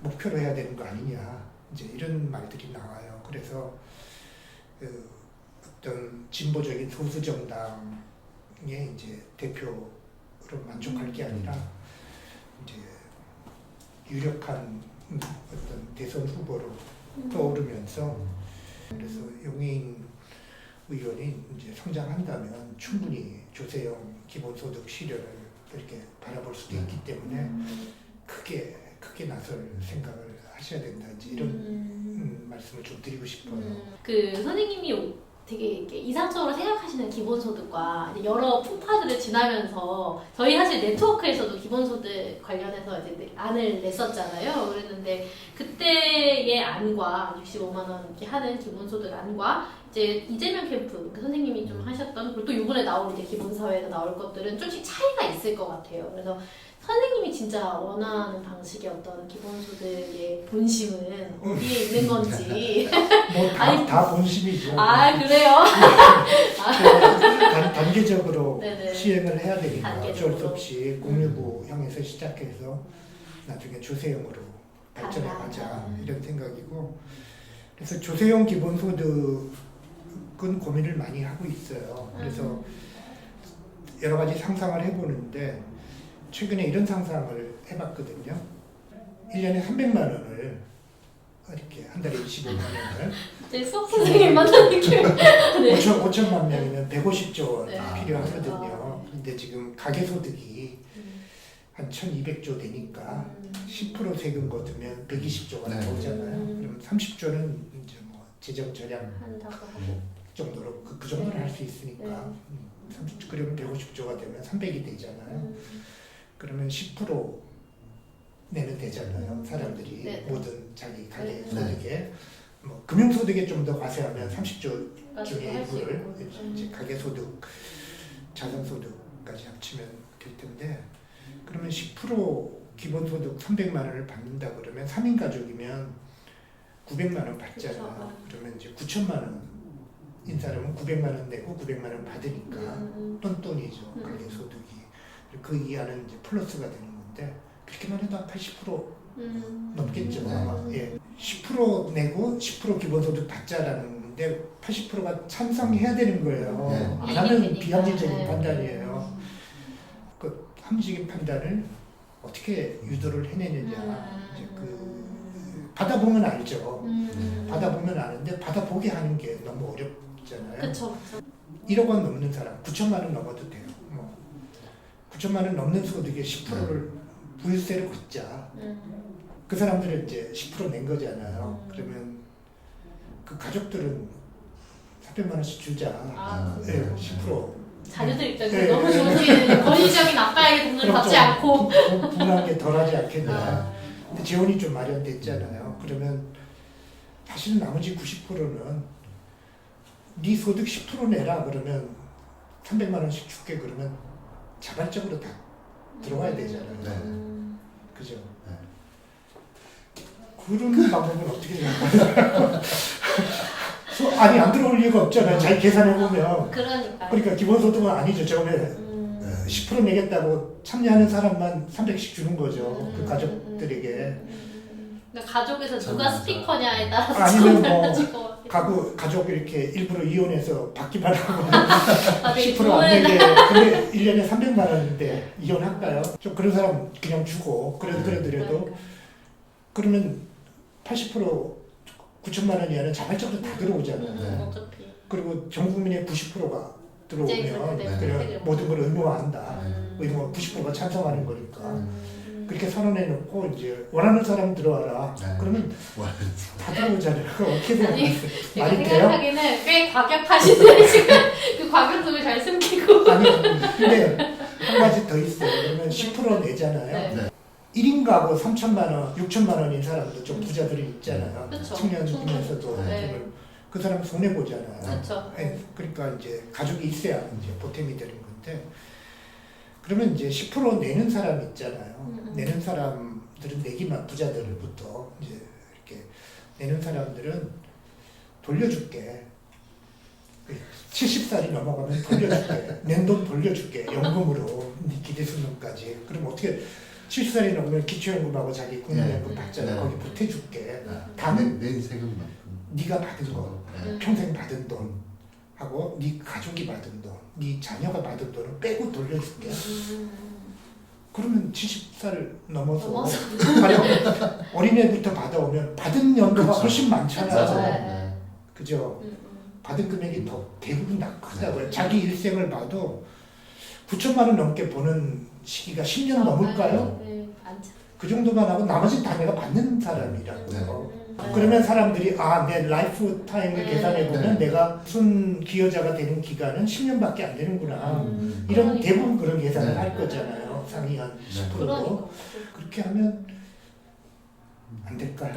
A: 목표로 해야 되는 거 아니냐 이제 이런 말들이 나와요. 그래서 어떤 진보적인 소수 정당의 이제 대표로 만족할 게 아니라 이제 유력한 어떤 대선 후보로 떠오르면서 그래서 용해인 의원이 이제 성장한다면 충분히 조세형 기본소득 실현을 이렇게 바라볼 수도 있기 때문에 크게 나설 생각을 하셔야 된다 이제 이런 말씀을 좀 드리고 싶어요.
B: 그 선생님이 되게 이렇게 이상적으로 생각하시는 기본소득과 이제 여러 풍파들을 지나면서 저희 사실 네트워크에서도 기본소득 관련해서 이제 안을 냈었잖아요. 그랬는데 그때의 안과 65만 원 이렇게 하는 기본소득 안과 이제 이재명 캠프 그 선생님이 좀 하셨던 그리고 또 이번에 나올 이제 기본사회에서 나올 것들은 좀씩 차이가 있을 것 같아요. 그래서 선생님이 진짜 원하는 방식의 어떤 기본소득의 본심은 어디에 있는 건지.
A: 다 본심이죠.
B: 아, 그래요?
A: 단계적으로
B: 네네.
A: 시행을 해야 되니까 어쩔 수
B: 단계적으로.
A: 없이 공유부형에서 시작해서 나중에 조세형으로 발전해 가자
B: 아.
A: 이런 생각이고 그래서 조세형 기본소득은 고민을 많이 하고 있어요. 그래서 여러 가지 상상을 해보는데 최근에 이런 상상을 해봤거든요. 1년에 300만 원을 이렇게 한 달에 25만 원을
B: 이제 수학 선생님 만난 느낌. 네.
A: 5천만 명이면 150조 원
B: 네.
A: 필요하거든요. 근데 지금 가계소득이 한 1,200조 되니까 10% 세금 거두면 120조가
C: 네.
A: 나오잖아요. 그럼 30조는 이제 뭐 재정 절약
B: 한다고 하고.
A: 정도로 그 정도를 할 수 있으니까 30조 그러면 150조가 되면 300이 되잖아요. 그러면 10% 내면 되잖아요. 사람들이
B: 네.
A: 모든 자기 가계
B: 네.
A: 소득에 뭐 금융소득에 좀 더 과세하면 30조
B: 가지고
A: 중에
B: 할 수
A: 일부를
B: 있고.
A: 이제 가계소득, 자산소득까지 합치면 될 텐데 그러면 10% 기본소득 300만 원을 받는다 그러면 3인 가족이면 900만 원 받잖아요. 그러면 이제 9천만 원인 사람은 900만 원 내고 900만 원 받으니까 똔똔이죠. 가계소득이. 그 이하는 이제 플러스가 되는 건데 그렇게만 해도 한 80% 넘겠죠. 아마. 예. 10% 내고 10% 기본소득 받자라는데 80%가 찬성해야 되는 거예요.
C: 네.
A: 안 하면
B: 되니까.
A: 비합리적인
B: 네.
A: 판단이에요. 그 합리적인 판단을 어떻게 유도를 해내느냐. 이제 그 받아보면 알죠. 받아보면 아는데 받아보게 하는 게 너무 어렵잖아요.
B: 그쵸.
A: 1억 원 넘는 사람 9천만 원 넘어도 돼요. 뭐 9천만 원 넘는 소득의 10%를 부유세를 걷자. 그 사람들은 이제 10% 낸 거잖아요. 그러면 그 가족들은 400만 원씩 주자.
B: 아,
A: 네, 10%.
B: 자녀들 입장에서
A: 네.
B: 너무 좋은 소리는 권위적인 아빠에게 돈을
A: 그럼
B: 받지
A: 좀
B: 않고.
A: 분한 게 덜하지 않겠냐.
B: 아.
A: 근데 재원이 좀 마련됐잖아요. 그러면 사실 나머지 90%는 네 소득 10% 내라 그러면 300만 원씩 줄게 그러면 자발적으로 다 들어와야 되잖아요.
C: 네.
A: 그죠?
C: 네.
A: 그런 방법은 어떻게 생각하세요? 아니 안 들어올 리가 없잖아요. 잘 계산해보면. 그러니까 기본소득은 아니죠. 처음에 10% 내겠다고 참여하는 사람만 300씩 주는 거죠. 그 가족들에게.
B: 그러니까 가족에서 누가
C: 전화해서.
B: 스피커냐에 따라서
A: 아니면
B: 달라질 것 같아요.
A: 가족 이렇게 일부러 이혼해서 받기만 하고
B: 아, 되게
A: 10% 안
B: 좋은
A: 내게 근데 1년에 300만 원인데 이혼할까요? 좀 그런 사람 그냥 주고 그래도
B: 그러니까.
A: 그러면 80% 9천만 원 이하는 자발적으로 다 들어오잖아요.
C: 네.
B: 어차피.
A: 그리고 전 국민의 90%가 들어오면
B: 이제
A: 그냥 모든 걸 의무화한다.
B: 음.
A: 의무 90%가 찬성하는 거니까.
B: 음.
A: 그렇게 선언해 놓고 이제 원하는 사람 들어와라.
C: 네.
A: 그러면
C: 원하는
A: 다 들어오잖아요. 그거 어떻게
B: 아니,
A: 생각하세요?
B: 제가
A: 말이 돼요?
B: 생각하기는 꽤 과격하시네 지금 그 과격함을 잘 숨기고.
A: 아니, 근데 한 가지 더 있어요. 그러면 10% 내잖아요.
B: 네.
C: 네.
A: 1인 가구 3천만 원, 6천만 원인 사람도 좀 부자들이 있잖아요.
B: 그쵸.
A: 청년이면서도
B: 네.
A: 그 사람 손해 보잖아요.
B: 그렇죠.
A: 그러니까 이제 가족이 있어야 이제 보탬이 되는 건데 그러면 이제 10% 내는 사람 있잖아요. 내는 사람들은 내기만 부자들부터 이제 이렇게 내는 사람들은 돌려줄게. 70살이 넘어가면 돌려줄게. 낸 돈 돌려줄게. 연금으로 기대수명까지. 그럼 어떻게 70살이 넘으면 기초연금하고 자기 국민연금
C: 네.
A: 받잖아요.
C: 네.
A: 거기 보태줄게.
C: 네.
A: 다는
C: 낸 세금만큼.
A: 네가 받은 거,
C: 네.
A: 평생 받은 돈 하고 네 가족이 받은 돈, 네 자녀가 받은 돈을 빼고 돌려줄게. 그러면 70살 넘어서 가령 어린애부터 받아오면 받은 연도가
C: 그쵸.
A: 훨씬 많잖아요.
C: 맞아요.
B: 네.
C: 네.
A: 그죠? 받은 금액이 더 대부분 다 크다고요. 자기 일생을 봐도 9천만 원 넘게 버는 시기가 10년 넘을까요?
B: 네, 많죠.
A: 그 정도만 하고 나머지 다 내가 받는 사람이라고요.
C: 네.
A: 그러면 사람들이 내 라이프 타임을 계산해보면
C: 네.
A: 내가 순 기여자가 되는 기간은 10년밖에 안 되는구나. 이런 대부분 그런 계산을
C: 네.
A: 할 거잖아요. 상위 한 10%도.
B: 그러니까.
A: 그렇게 하면 안 될까요?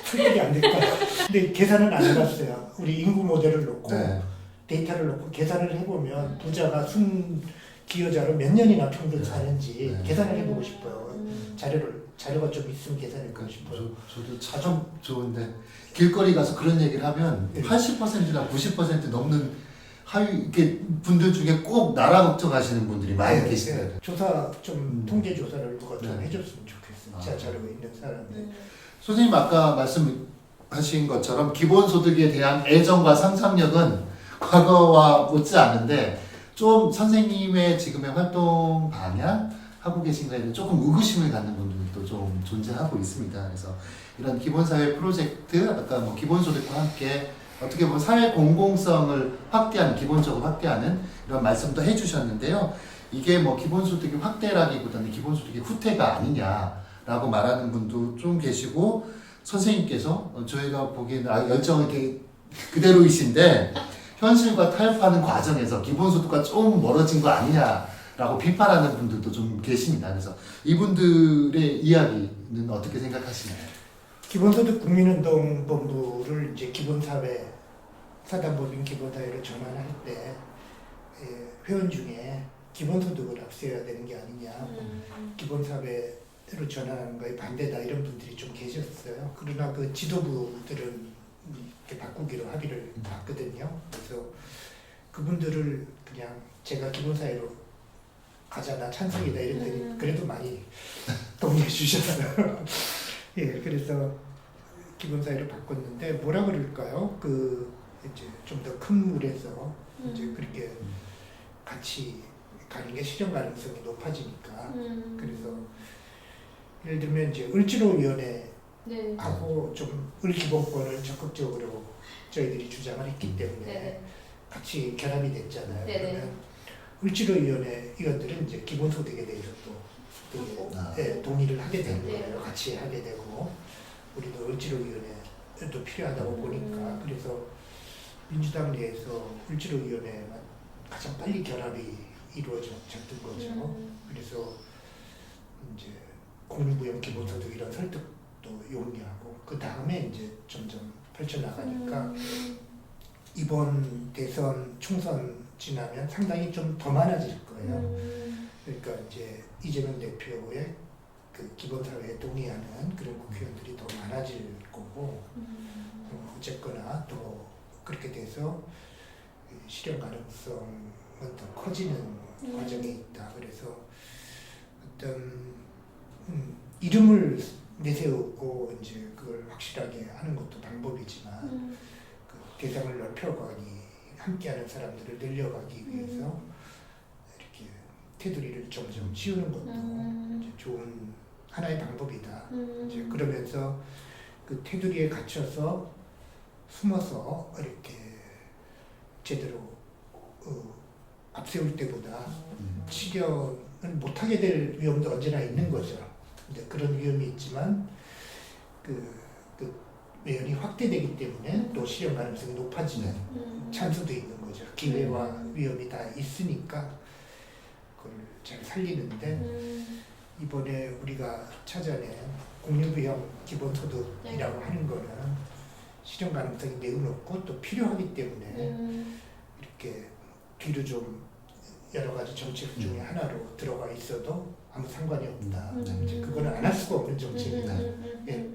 A: 설득이 안 될까요? 근데 계산은 안 해봤어요. 우리 인구 모델을 놓고
C: 네.
A: 데이터를 놓고 계산을 해보면 부자가 순 기여자로 몇 년이나 평균
C: 네.
A: 사는지
C: 네.
A: 계산을 해보고 싶어요. 자료가 좀 있으면 계산해보고 싶어요.
C: 저도 참 좋은데 길거리 가서 그런 얘기를 하면
A: 네.
C: 80%나 90% 넘는 하위 이렇게 분들 중에 꼭 나라 걱정하시는 분들이 많이
A: 네,
C: 계시더라고요.
A: 네. 조사 좀 통계 조사를 누가 좀
C: 네.
A: 해줬으면 좋겠어요.
C: 아.
A: 제 자료가 있는 사람이.
C: 선생님 아까 말씀하신 것처럼 기본소득에 대한 애정과 상상력은 과거와 못지않은데 좀 선생님의 지금의 활동 방향 하고 계신 거에 조금 의구심을 갖는 분들도 좀 존재하고 있습니다. 그래서 이런 기본사회 프로젝트, 아까 뭐 기본소득과 함께 어떻게 보면 사회 공공성을 확대하는, 기본적으로 확대하는 이런 말씀도 해주셨는데요. 이게 뭐 기본소득의 확대라기보다는 기본소득의 후퇴가 아니냐라고 말하는 분도 좀 계시고, 선생님께서 저희가 보기에는 열정은 이렇게 그대로이신데 현실과 타협하는 과정에서 기본소득과 좀 멀어진 거 아니냐라고 비판하는 분들도 좀 계십니다. 그래서 이분들의 이야기는 어떻게 생각하시나요?
A: 기본소득 국민운동본부를 이제 기본사회 사단법인 기본사회로 전환할 때 회원 중에 기본소득을 앞세워야 되는 게 아니냐, 기본사회로 전환하는 거에 반대다 이런 분들이 좀 계셨어요. 그러나 그 지도부들은 이렇게 바꾸기로 합의를 봤거든요. 그래서 그분들을 그냥 제가 기본사회로 가자, 나 찬성이다 이랬더니 그래도 많이 동의해 주셨어요. 예, 그래서 기본사회로 바꿨는데 뭐라 그럴까요? 그 이제 좀 더 큰 물에서 이제 그렇게 같이 가는 게 실현 가능성이 높아지니까. 그래서 예를 들면 이제 을지로위원회
B: 네.
A: 하고 좀 을기본권을 적극적으로 저희들이 주장을 했기 때문에
B: 네.
A: 같이 결합이 됐잖아요.
B: 네네.
A: 그러면 을지로위원회 위원들은 이제 기본소득에 대해서 또 되게 동의를 하게 된
B: 네.
A: 거예요. 같이 하게 되고 우리도 을지로위원회도 필요하다고 보니까 그래서 민주당 내에서 을지로위원회가 가장 빨리 결합이 이루어졌던 거죠. 그래서 이제 공유부연 기본소득 이런 설득도 용이하고 그 다음에 이제 점점 펼쳐나가니까 이번 대선 총선 지나면 상당히 좀 더 많아질 거예요. 그러니까 이제 이재명 대표의 그 기본사회에 동의하는 그런 국회의원들이 더 많아질 거고 어쨌거나 또 그렇게 돼서 실현 가능성은 더 커지는 과정에 있다. 그래서 어떤 이름을 내세우고 이제 그걸 확실하게 하는 것도 방법이지만 그 대상을 넓혀가기 함께하는 사람들을 늘려가기 위해서 이렇게 테두리를 점점 씌우는 것도 이제 좋은 하나의 방법이다. 이제 그러면서 그 테두리에 갇혀서 숨어서 이렇게 제대로 앞세울 때보다 실현을 못하게 될 위험도 언제나 있는 거죠. 이제 그런 위험이 있지만 그 외연이 확대되기 때문에 또 실현 가능성이 높아지는 찬스도 있는 거죠. 기회와 위험이 다 있으니까 그걸 잘 살리는데 이번에 우리가 찾아낸 공유부형 기본소득이라고 하는 거는 실현 가능성이 매우 높고 또 필요하기 때문에 이렇게 뒤로 좀 여러 가지 정책 중에 하나로 들어가 있어도 아무 상관이 없다. 이제 그거는 안 할 수가 없는 정책이다. 예.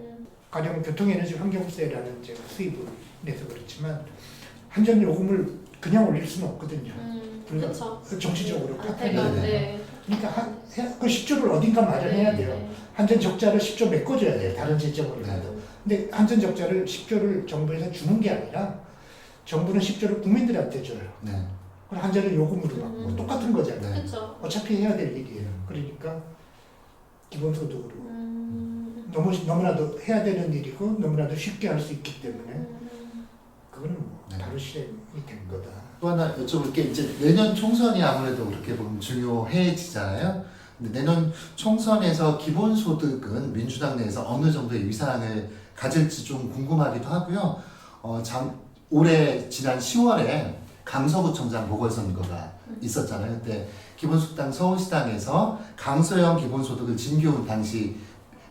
A: 가령 교통에너지 환경세라는 제가 수입을 내서 그렇지만 한전 요금을 그냥 올릴 수는 없거든요. 그러니까
B: 그쵸.
A: 정치적으로
B: 아,
A: 파탄이에요.
B: 네.
A: 그러니까 그 10조를 어딘가 마련해야 돼요.
B: 네.
A: 한전 적자를 10조 메꿔줘야 돼요. 다른 재정으로 가도. 근데 한전 적자를 10조를 정부에서 주는 게 아니라 정부는 10조를 국민들한테 줘요.
C: 네.
A: 그럼 한전은 요금으로 받고 똑같은 거잖아요.
C: 네.
B: 그쵸.
A: 어차피 해야 될 일이에요. 그러니까 기본소득으로 너무나도 해야 되는 일이고 너무나도 쉽게 할 수 있기 때문에 그거는 뭐
C: 네.
A: 바로 실행이 된 거다.
C: 또 하나 여쭤볼 게 이제 내년 총선이 아무래도 그렇게 보면 중요해지잖아요. 근데 내년 총선에서 기본소득은 민주당 내에서 어느 정도의 위상을 가질지 좀 궁금하기도 하고요. 올해 지난 10월에 강서구청장 보궐선거가 있었잖아요. 그때 기본소득당 서울시당에서 강서형 기본소득을 진교훈 당시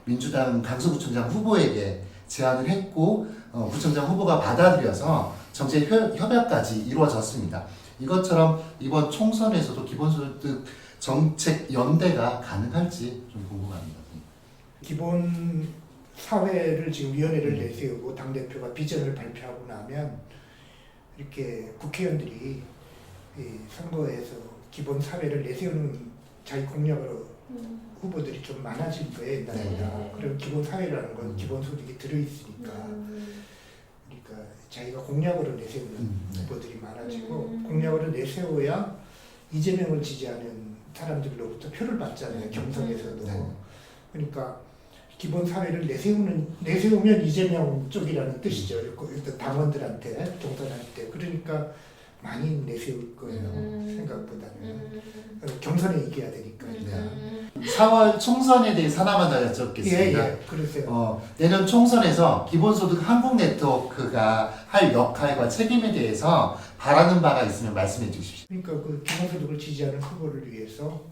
C: 민주당 강서구청장 후보에게 제안을 했고 구청장 후보가 받아들여서 정책 협약까지 이루어졌습니다. 이것처럼 이번 총선에서도 기본소득 정책 연대가 가능할지 좀 궁금합니다.
A: 기본 사회를 지금 위원회를 내세우고 당대표가 비전을 발표하고 나면 이렇게 국회의원들이 이 선거에서 기본 사회를 내세우는 자기 공약으로 후보들이 좀 많아질 거예요. 옛날보다.
B: 네.
A: 그럼 기본 사회라는 건 기본 소득이 들어있으니까 그러니까 자기가 공약으로 내세우는
C: 네.
A: 후보들이 많아지고 공약으로 내세워야 이재명을 지지하는 사람들로부터 표를 받잖아요. 경선에서도.
C: 네.
A: 그러니까 기본 사회를 내세우면 이재명 쪽이라는 뜻이죠. 일단 당원들한테 경선할 때. 그러니까 많이 내세울 거예요. 생각보다는. 경선에 이겨야 되니까. 일단.
C: 4월 총선에 대해서 하나만 더 여쭙겠습니다.
A: 예, 그러세요.
C: 내년 총선에서 기본소득 한국네트워크가 할 역할과 책임에 대해서 바라는 바가 있으면 말씀해 주십시오.
A: 그러니까 그 기본소득을 지지하는 후보를 위해서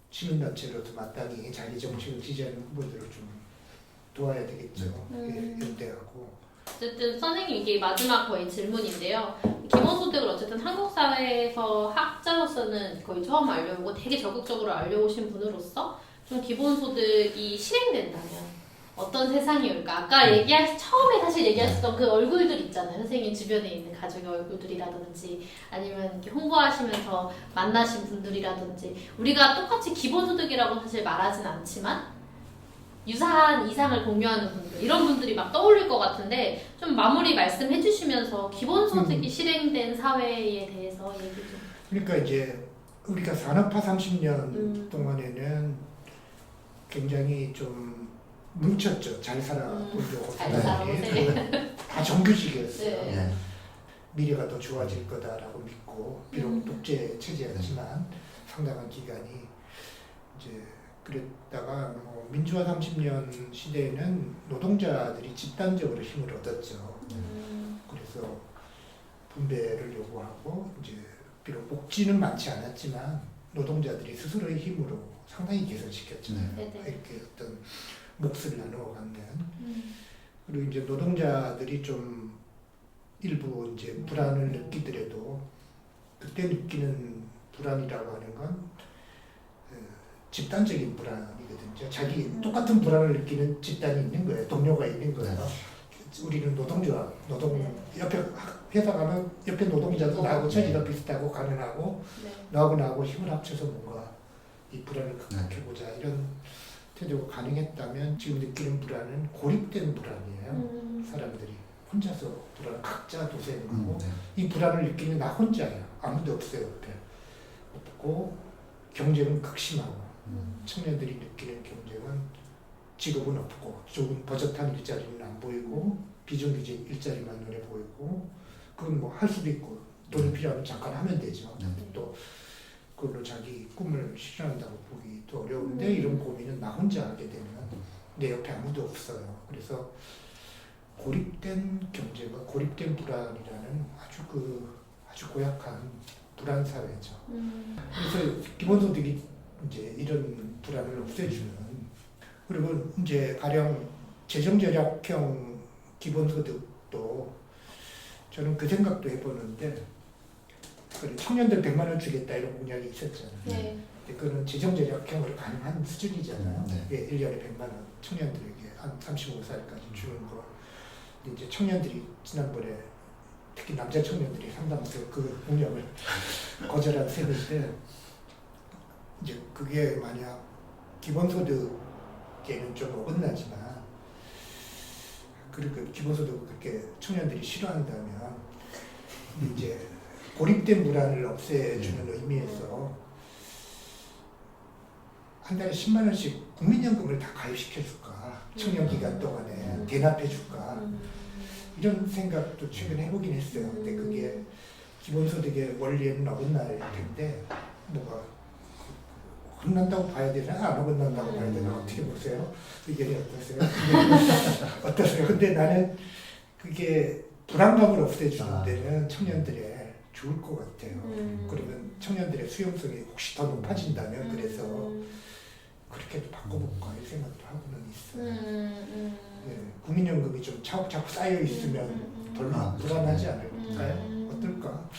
A: 시민단체로도 마땅히 자기 정책을 지지하는 후보들을 좀 도와야 되겠죠. 예, 연대하고.
B: 어쨌든 선생님 이게 마지막 거의 질문인데요. 기본소득을 어쨌든 한국 사회에서 학자로서는 거의 처음 알려오고 되게 적극적으로 알려오신 분으로서 좀 기본소득이 실행된다면 어떤 세상이 올까? 아까 처음에 사실 얘기하셨던 그 얼굴들 있잖아요. 선생님 주변에 있는 가족의 얼굴들이라든지 아니면 이렇게 홍보하시면서 만나신 분들이라든지 우리가 똑같이 기본소득이라고 사실 말하진 않지만 유사한 이상을 공유하는 분들 이런 분들이 막 떠올릴 것 같은데 좀 마무리 말씀해 주시면서 기본소득이 실행된 사회에 대해서 얘기 좀.
A: 그러니까 이제 우리가 산업화 30년 동안에는 굉장히 좀 뭉쳤죠. 잘 살아보려고
B: 잘
A: 사람들이.
B: 살아보세요.
A: 다 정규직이었어요.
B: 네.
C: 예.
A: 미래가 더 좋아질 거다라고 믿고 비록 독재 체제였지만 상당한 기간이 이제 그랬다가 민주화 30년 시대에는 노동자들이 집단적으로 힘을 얻었죠. 그래서 분배를 요구하고 이제 비록 복지는 많지 않았지만 노동자들이 스스로의 힘으로 상당히 개선시켰잖아요. 이렇게 어떤 몫을 나누어 갖는. 그리고 이제 노동자들이 좀 일부 이제 불안을 느끼더라도 그때 느끼는 불안이라고 하는 건 집단적인 불안이거든요. 자기 똑같은 불안을 느끼는 집단이 있는 거예요. 동료가 있는 거예요. 우리는 노동조합, 옆에 회사 가면 옆에 노동자도 나하고 처지가 비슷하고 가난하고 나하고 힘을 합쳐서 뭔가 이 불안을 극복해보자 이런 태도가 가능했다면 지금 느끼는 불안은 고립된 불안이에요. 사람들이 혼자서 불안, 각자 도생하고 이 불안을 느끼는 나 혼자예요. 아무도 없어요 옆에. 없고 경쟁은 극심하고 청년들이 느끼는 경쟁은 직업은 없고 좋은 버젓한 일자리는 안 보이고 비정규직 일자리만 눈에 보이고 그건 뭐 할 수도 있고 돈이 필요하면 잠깐 하면 되죠.
C: 네.
A: 또 그걸로 자기 꿈을 실현한다고 보기도 어려운데 이런 고민은 나 혼자 하게 되면 내 옆에 아무도 없어요. 그래서 고립된 경제가 고립된 불안이라는 아주 고약한 불안 사회죠. 그래서 기본소득이 이제 이런 불안을 없애주는 그리고 이제 가령 재정절약형 기본소득도 저는 그 생각도 해보는데 청년들 100만 원 주겠다 이런 공약이 있었잖아요.
B: 네.
A: 근데 그거는 재정절약형으로 가능한 수준이잖아요.
C: 네.
A: 예, 1년에 100만 원 청년들에게 한 35살까지 주는 거. 근데 이제 청년들이 지난번에 특히 남자 청년들이 상당수 그 공약을 거절한 셈인데 이제 그게 만약 기본소득에는 좀 어긋나지만 그리고 기본소득을 그렇게 청년들이 싫어한다면 이제 고립된 불안을 없애주는 의미에서 한 달에 10만 원씩 국민연금을 다 가입시켜줄까 청년 기간 동안에 대납해줄까 이런 생각도 최근에 해보긴 했어요. 근데 그게 기본소득의 원리에는 어긋날 텐데 뭐가 어긋난다고 봐야 되나 안 어긋난다고 봐야 되나 어떻게 보세요? 의견이 어떠세요? 어떠세요? 근데 나는 그게 불안감을 없애주는 데는 청년들의 좋을 것 같아요. 그러면 청년들의 수용성이 혹시 더 높아진다면 그래서 그렇게도 바꿔볼까 이 생각도 하고는 있어요. 네, 국민연금이 좀 자꾸 쌓여 있으면 덜 불안하지 않을까요? 어떨까?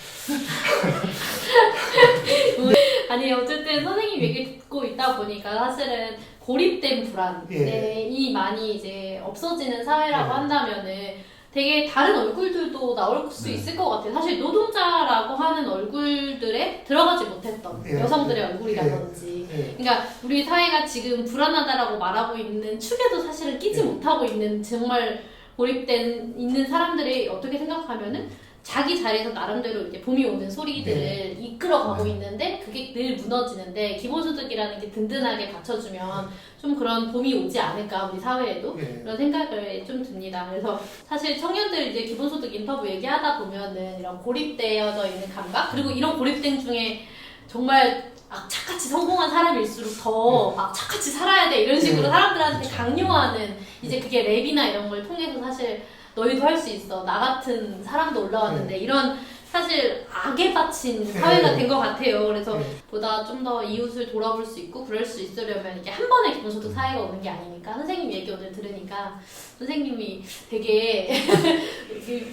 B: 아니 어쨌든 선생님 얘기 듣고 있다 보니까 사실은 고립된 불안이 많이 이제 없어지는 사회라고 한다면은 되게 다른 얼굴들도 나올 수 있을 것 같아요. 사실 노동자라고 하는 얼굴들에 들어가지 못했던 여성들의 얼굴이라든지 그러니까 우리 사회가 지금 불안하다라고 말하고 있는 축에도 사실은 끼지 못하고 있는 정말 고립된 있는 사람들이 어떻게 생각하면은 자기 자리에서 나름대로 이제 봄이 오는 소리들을 이끌어가고 있는데 그게 늘 무너지는데 기본소득이라는 게 든든하게 받쳐주면 좀 그런 봄이 오지 않을까 우리 사회에도 그런 생각을 좀 듭니다. 그래서 사실 청년들 이제 기본소득 인터뷰 얘기하다 보면은 이런 고립되어져 있는 감각 그리고 이런 고립된 중에 정말 악착같이 성공한 사람일수록 더 악착같이 살아야 돼 이런 식으로 사람들한테 강요하는 이제 그게 랩이나 이런 걸 통해서 사실 너희도 할 수 있어. 나 같은 사람도 올라왔는데 이런 사실 악에 바친 사회가 된 것 같아요. 그래서 보다 좀 더 이웃을 돌아볼 수 있고 그럴 수 있으려면 이게 한 번에 기본소득 사회가 오는 게 아니니까 선생님 얘기 오늘 들으니까 선생님이 되게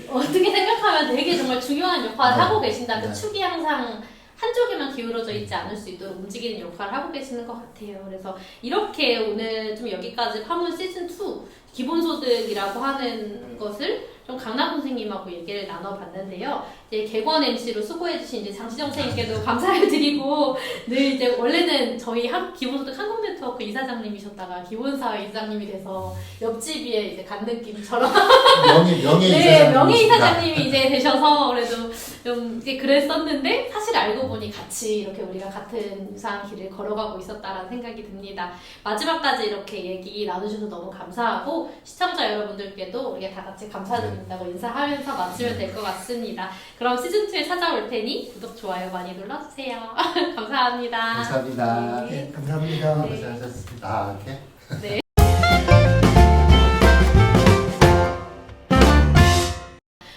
B: 어떻게 생각하면 되게 정말 중요한 역할을 하고 계신다. 그 축이 항상 한쪽에만 기울어져 있지 않을 수 있도록 움직이는 역할을 하고 계시는 것 같아요. 그래서 이렇게 오늘 좀 여기까지 파문 시즌2 기본소득이라고 하는 것을 좀 강남 선생님하고 얘기를 나눠봤는데요. 이제 개관 MC로 수고해주신 이제 장시정 선생님께도 감사를 드리고 늘 이제 원래는 저희 기본소득 한국네트워크 이사장님이셨다가 기본사회 이사장님이 돼서 옆집에 이제 간 느낌처럼
C: 명예
B: 네, 명예 이사장님이 이제 되셔서 그래도 좀 이제 그랬었는데 사실 알고 보니 같이 이렇게 우리가 같은 유사한 길을 걸어가고 있었다라는 생각이 듭니다. 마지막까지 이렇게 얘기 나눠주셔서 너무 감사하고 시청자 여러분들께도 우리가 다 같이 감사드린다고 인사하면서 마치면 될 것 같습니다. 그럼 시즌2에 찾아올 테니 구독, 좋아요 많이 눌러주세요. 감사합니다.
C: 감사합니다.
A: 네, 감사합니다.
B: 네.
C: 고생하셨습니다. 이렇게.
B: 네.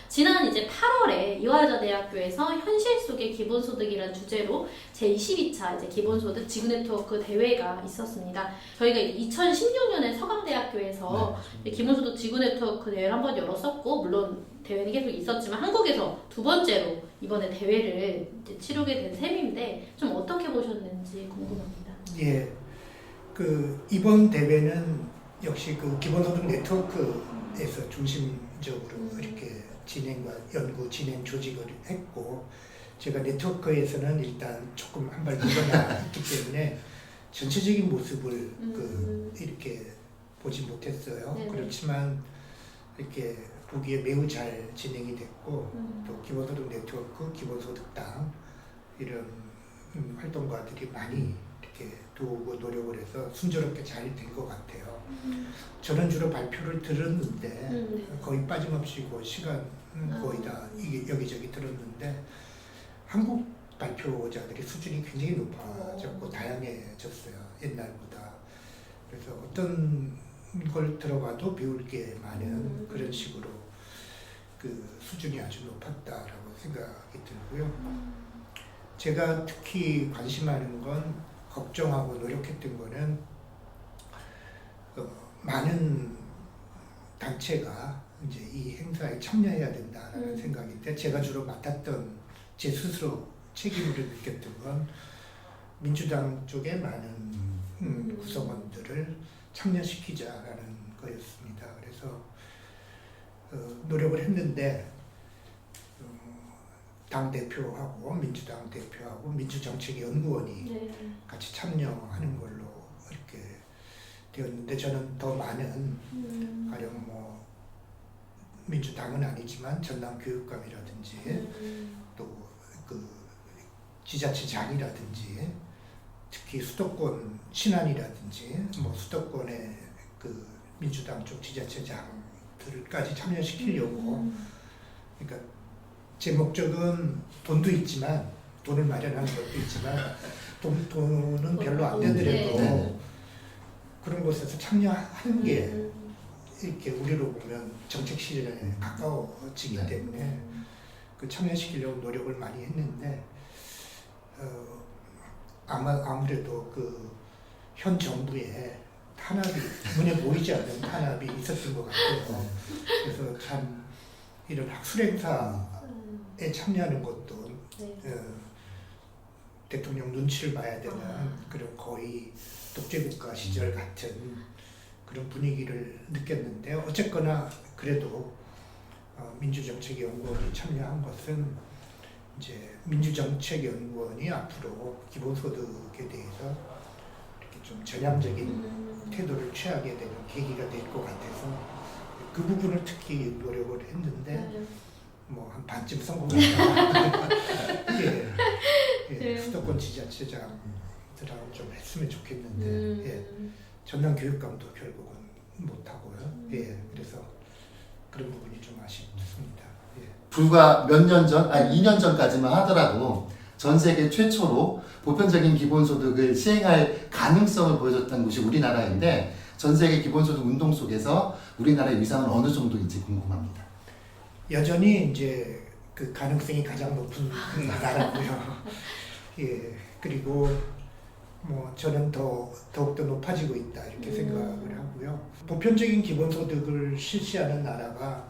B: 지난 이제 8월에 이화여자대학교에서 현실 속의 기본소득이라는 주제로 제22차 이제 기본소득 지구네트워크 대회가 있었습니다. 저희가 2016년에 서강대학교에서 기본소득 지구네트워크 대회를 한번 열었었고 물론 대회는 계속 있었지만 한국에서 두 번째로 이번에 대회를 이제 치르게 된 셈인데 좀 어떻게 보셨는지 궁금합니다.
A: 예, 그 이번 대회는 역시 그 기본소득 네트워크에서 중심적으로 이렇게 진행과 연구 진행 조직을 했고 제가 네트워크에서는 일단 조금 한 발 물러나 있기 때문에 전체적인 모습을 이렇게 보지 못했어요.
B: 네네.
A: 그렇지만 이렇게 보기에 매우 잘 진행이 됐고 또 기본소득 네트워크, 기본소득당 이런 활동가들이 많이 이렇게 두고 노력을 해서 순조롭게 잘 된 것 같아요. 저는 주로 발표를 들었는데 거의 빠짐없이 그 시간 거의 다 이게 여기저기 들었는데 한국 발표자들이 수준이 굉장히 높아졌고 다양해졌어요. 옛날보다. 그래서 어떤 걸 들어가도 배울 게 많은 그런 식으로 그 수준이 아주 높았다라고 생각이 들고요. 제가 특히 관심하는 건 걱정하고 노력했던 거는 많은 단체가 이제 이 행사에 참여해야 된다라는 생각인데 제가 주로 맡았던 제 스스로 책임을 느꼈던 건 민주당 쪽에 많은 구성원들을 참여시키자라는 거였습니다. 그래서 노력을 했는데 당 대표하고 민주당 대표하고 민주정책연구원이 같이 참여하는 걸로 이렇게 되었는데 저는 더 많은 가령 뭐 민주당은 아니지만 전남교육감이라든지 또 그 지자체장이라든지 특히 수도권 신안이라든지 뭐 수도권의 그 민주당 쪽 지자체장들까지 참여시키려고 그러니까 제 목적은 돈도 있지만 돈을 마련하는 것도 있지만 돈은 별로 안 되더라도 그런 곳에서 참여하는 게 이렇게 우리로 보면 정책 실현에 가까워지기 때문에 그 참여시키려고 노력을 많이 했는데 아무래도 그 현 정부의 탄압이 눈에 보이지 않는 탄압이 있었던 것 같아요. 그래서 참 이런 학술 행사에 참여하는 것도 대통령 눈치를 봐야 되는 그런 거의 독재국가 시절 같은 그런 분위기를 느꼈는데 어쨌거나 그래도 민주정책연구원이 참여한 것은 이제 민주정책연구원이 앞으로 기본소득에 대해서 이렇게 좀 전향적인 태도를 취하게 되는 계기가 될 것 같아서 그 부분을 특히 노력을 했는데 뭐 한 반쯤 성공했다. 수도권 지자체장들하고 좀 했으면 좋겠는데 전남 교육감도 결국은 못하고요. 그래서 그런 부분이 좀 아쉽습니다.
C: 불과 몇 년 전, 아니 2년 전까지만 하더라도 전 세계 최초로 보편적인 기본소득을 시행할 가능성을 보여줬던 곳이 우리나라인데 전 세계 기본소득 운동 속에서 우리나라의 위상은 어느 정도인지 궁금합니다.
A: 여전히 이제 그 가능성이 가장 높은 나라고요. 그리고 뭐 저는 더욱더 높아지고 있다 이렇게 생각을 하고요. 보편적인 기본소득을 실시하는 나라가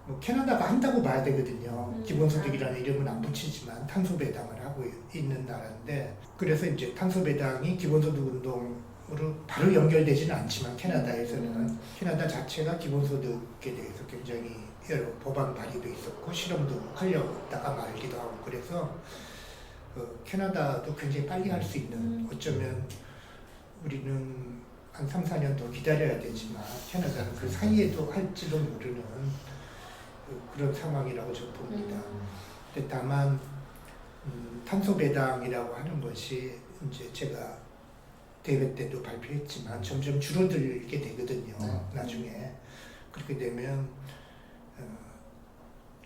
A: 뭐 캐나다가 한다고 봐야 되거든요. 기본소득이라는 이름은 안 붙이지만 탄소배당을 하고 있는 나라인데 그래서 이제 탄소배당이 기본소득 운동으로 바로 연결되지는 않지만 캐나다에서는 캐나다 자체가 기본소득에 대해서 굉장히 여러 법안 발의도 있었고 실험도 하려다가 말기도 하고 그래서 캐나다도 굉장히 빨리 할 수 있는 어쩌면 우리는 한 3, 4년 더 기다려야 되지만 캐나다는 그 사이에도 할지도 모르는 그런 상황이라고 저는 봅니다. 근데 다만 탄소 배당이라고 하는 것이 이제 제가 대회 때도 발표했지만 점점 줄어들게 되거든요. 나중에 그렇게 되면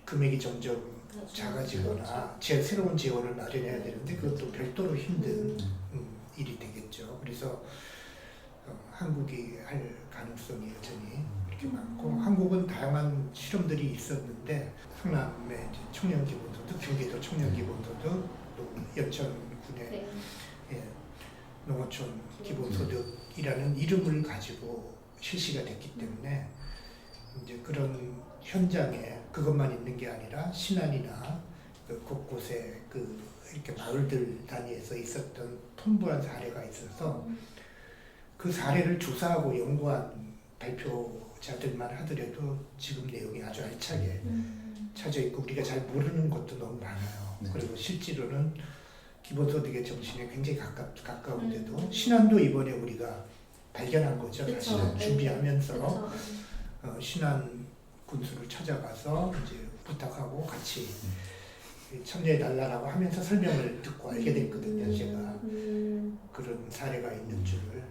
A: 금액이 점점 작아지거나 새로운 재원을 마련해야 되는데 그것도 별도로 힘든 일이 되겠죠. 그래서 한국이 할 가능성이 여전히 이렇게 많고 한국은 다양한 실험들이 있었는데 성남의 이제 청년 기본소득, 경기도 청년 기본소득, 또 연천군의 농어촌 기본소득이라는 이름을 가지고 실시가 됐기 때문에 이제 그런 현장에 그것만 있는 게 아니라 신안이나 그 곳곳에 그 이렇게 마을들 단위에서 있었던 풍부한 사례가 있어서 그 사례를 조사하고 연구한 발표자들만 하더라도 지금 내용이 아주 알차게 찾아 있고 우리가 잘 모르는 것도 너무 많아요. 그리고 실제로는 기본소득의 정신에 굉장히 가까운데도 신안도 이번에 우리가 발견한 거죠. 사실은 준비하면서 신안 군수를 찾아가서 이제 부탁하고 같이 참여해달라고 하면서 설명을 듣고 알게 됐거든요. 제가 그런 사례가 있는 줄을.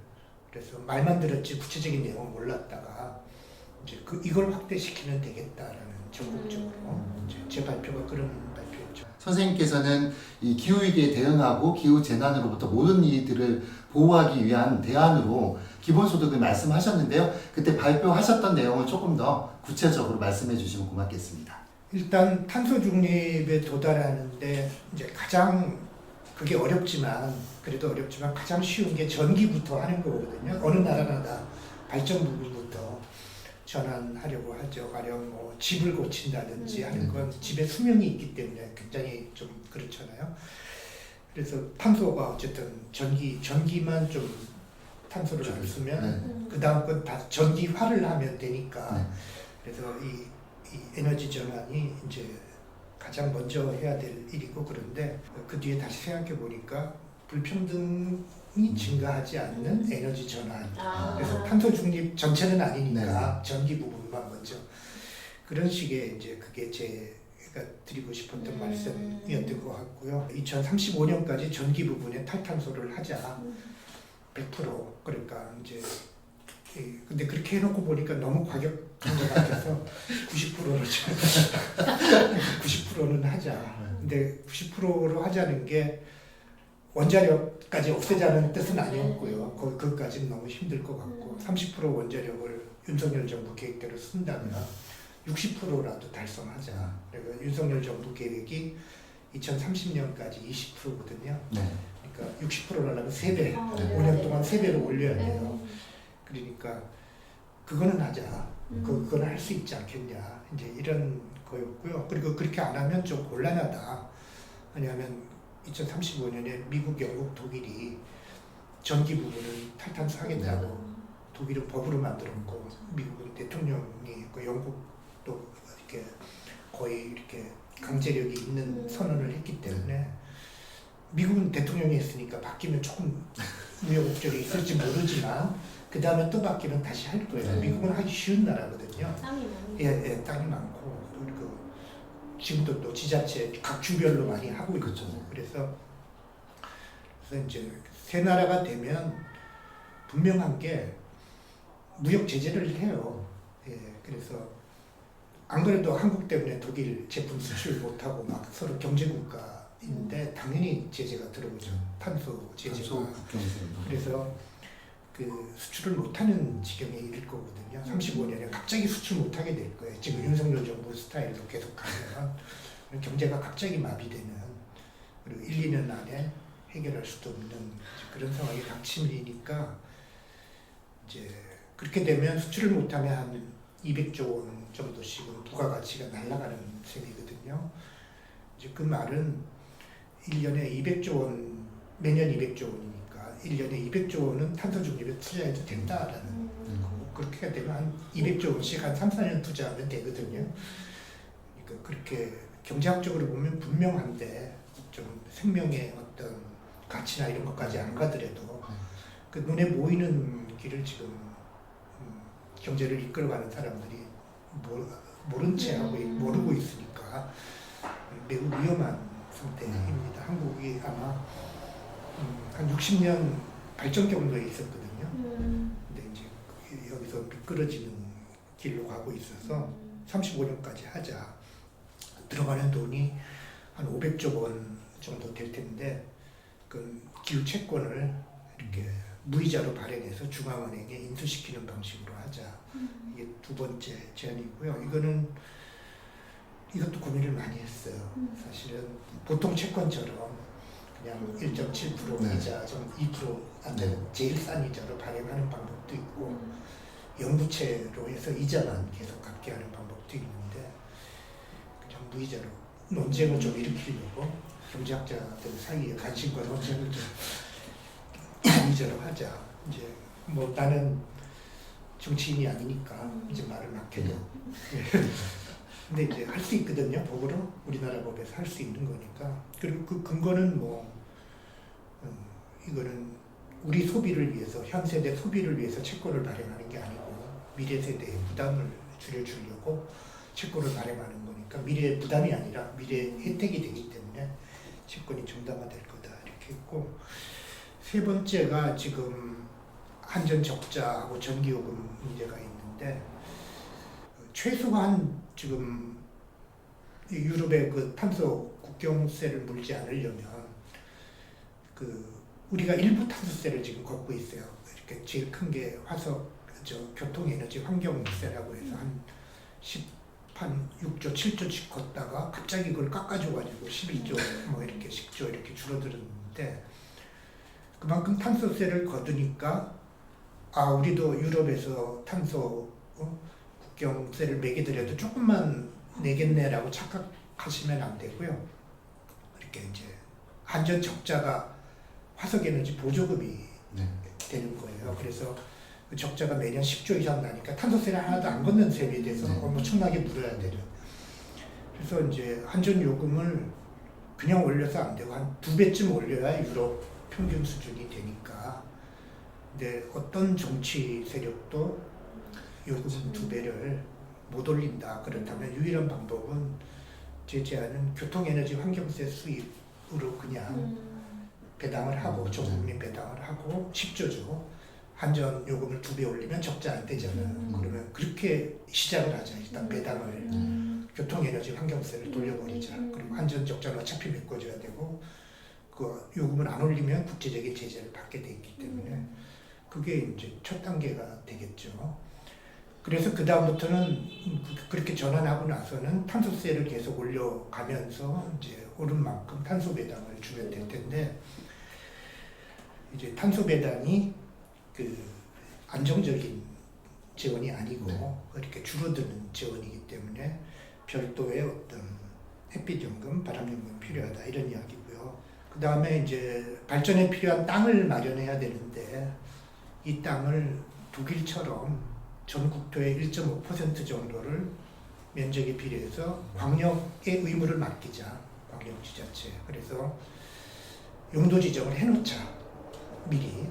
A: 그래서 말만 들었지 구체적인 내용은 몰랐다가 이제 이걸 확대시키면 되겠다라는 적극적으로 이제 제 발표가 그런 발표였죠.
C: 선생님께서는 이 기후위기에 대응하고 기후 재난으로부터 모든 이들을 보호하기 위한 대안으로 기본소득을 말씀하셨는데요. 그때 발표하셨던 내용을 조금 더 구체적으로 말씀해 주시면 고맙겠습니다.
A: 일단 탄소 중립에 도달하는데 이제 가장 그게 그래도 어렵지만 가장 쉬운 게 전기부터 하는 거거든요. 어느 나라나 다 발전 부분부터 전환하려고 하죠. 가령 뭐 집을 고친다든지 하는 건 집에 수명이 있기 때문에 굉장히 좀 그렇잖아요. 그래서 탄소가 어쨌든 전기만 좀 탄소를 안 쓰면 그 다음 건 다 전기화를 하면 되니까 그래서 이 에너지 전환이 이제 가장 먼저 해야 될 일이고 그런데 그 뒤에 다시 생각해 보니까 불평등이 증가하지 않는 에너지 전환. 그래서 탄소 중립 전체는 아니니까 전기 부분만 먼저 그런 식의 이제 그게 제가 드리고 싶었던 말씀이었던 것 같고요. 2035년까지 전기 부분에 탈탄소를 하자. 100% 그러니까 이제 근데 그렇게 해놓고 보니까 너무 과격한 것 같아서 90%로 90%는 하자. 근데 90%로 하자는 게 원자력까지 없애자는 뜻은 아니었고요. 그것까지는 너무 힘들 것 같고 30% 원자력을 윤석열 정부 계획대로 쓴다면 60%라도 달성하자. 그러니까 윤석열 정부 계획이 2030년까지 20%거든요. 그러니까 60%를 하려면 3배, 5년 동안 3배로 올려야 돼요. 그러니까 그거는 하자. 그거는 할 수 있지 않겠냐. 이제 이런 거였고요. 그리고 그렇게 안 하면 좀 곤란하다. 왜냐하면 2035년에 미국, 영국, 독일이 전기 부분을 탈탄소 하겠다고 독일은 법으로 만들었고 미국은 대통령이 있고 영국도 이렇게 거의 이렇게 강제력이 있는 선언을 했기 때문에 미국은 대통령이 했으니까 바뀌면 조금 우여곡절이 있을지 모르지만 그 다음에 또 바뀌면 다시 할 거예요. 미국은 하기 쉬운 나라거든요.
B: 땅이 많고.
A: 예, 땅이 많고 그리고 지금도 또 지자체 각 주별로 많이 하고 있고 그래서 이제 새 나라가 되면 분명한 게 무역 제재를 해요. 예, 그래서 안 그래도 한국 때문에 독일 제품 수출 못하고 막 서로 경제국가인데 당연히 제재가 들어오죠. 탄소 제재가. 그래서 그 수출을 못하는 지경에 이를 거거든요. 35년에 갑자기 수출 못하게 될 거예요. 지금 윤석열 정부 스타일로 계속 가면 경제가 갑자기 마비되는 그리고 1, 2년 안에 해결할 수도 없는 그런 상황이 닥치니까 이제 그렇게 되면 수출을 못하면 한 200조 원 정도씩은 부가가치가 날아가는 셈이거든요. 이제 그 말은 1년에 200조 원, 매년 200조 원이니까 1년에 200조 원은 탄소 중립에 투자해도 된다라는 거고 그렇게 되면 한 200조 원씩 한 3, 4년 투자하면 되거든요. 그러니까 그렇게 경제학적으로 보면 분명한데 좀 생명의 어떤 가치나 이런 것까지 안 가더라도 그 눈에 보이는 길을 지금 경제를 이끌어가는 사람들이 모른 채 하고 모르고 있으니까 매우 위험한 상태입니다. 한국이 아마 한 60년 발전 경로에 있었거든요. 근데 이제 여기서 미끄러지는 길로 가고 있어서 35년까지 하자. 들어가는 돈이 한 500조 원 정도 될 텐데 그 기후 채권을 이렇게 무이자로 발행해서 중앙은행에 인수시키는 방식으로 하자. 이게 두 번째 제안이고요. 이것도 고민을 많이 했어요. 사실은 보통 채권처럼 그냥 1.7% 이자, 좀 2% 안 되고 제일 싼 이자로 발행하는 방법도 있고 영부채로 해서 이자만 계속 갚게 하는 방법도 있는데 그냥 무이자로 논쟁을 좀 일으키려고 경제학자들 사이에 관심과 논쟁을 좀 무이자로 하자. 이제 뭐 나는 정치인이 아니니까 이제 말을 막 해요. 근데 이제 할 수 있거든요. 법으로 우리나라 법에서 할 수 있는 거니까. 그리고 그 근거는 이거는 우리 소비를 위해서 현 세대 소비를 위해서 채권을 발행하는 게 아니고 미래 세대의 부담을 줄여주려고 채권을 발행하는 거니까 미래의 부담이 아니라 미래의 혜택이 되기 때문에 채권이 정당화될 거다 이렇게 했고 세 번째가 지금 한전 적자하고 전기요금 문제가 있는데 최소한 지금 이 유럽의 그 탄소 국경세를 물지 않으려면 우리가 일부 탄소세를 지금 걷고 있어요. 이렇게 제일 큰 게 교통에너지 환경세라고 해서 한 6조, 7조씩 걷다가 갑자기 그걸 깎아줘가지고 11조, 뭐 이렇게 10조 이렇게 줄어들었는데 그만큼 탄소세를 거두니까 우리도 유럽에서 탄소 국경세를 매기더라도 조금만 내겠네라고 착각하시면 안 되고요. 이렇게 이제 한전 적자가 화석에너지 보조금이 되는 거예요. 그래서 그 적자가 매년 10조 이상 나니까 탄소세를 하나도 안 걷는 셈이 돼서 엄청나게 물어야 되죠. 그래서 이제 한전 요금을 그냥 올려서 안 되고 한 2배쯤 올려야 유럽 평균 수준이 되니까. 근데 어떤 정치 세력도 요금 2배를 못 올린다. 그렇다면 유일한 방법은 제재하는 교통에너지 환경세 수입으로 그냥 배당을 하고 전국민 배당을 하고 10조죠. 한전 요금을 2배 올리면 적자 안 되잖아요. 그러면 그렇게 시작을 하자. 일단 배당을 교통에너지 환경세를 돌려버리자. 그리고 한전 적자는 어차피 메꿔줘야 되고 그 요금을 안 올리면 국제적인 제재를 받게 돼 있기 때문에 그게 이제 첫 단계가 되겠죠. 그래서 그 다음부터는 그렇게 전환하고 나서는 탄소세를 계속 올려가면서 이제 오른 만큼 탄소 배당을 주면 될 텐데 이제 탄소 배당이 안정적인 재원이 아니고 이렇게 줄어드는 재원이기 때문에 별도의 어떤 햇빛연금, 바람연금 필요하다 이런 이야기고요. 그 다음에 이제 발전에 필요한 땅을 마련해야 되는데 이 땅을 독일처럼 전 국토의 1.5% 정도를 면적에 비례해서 광역의 의무를 맡기자. 광역지자체. 그래서 용도 지정을 해놓자. 미리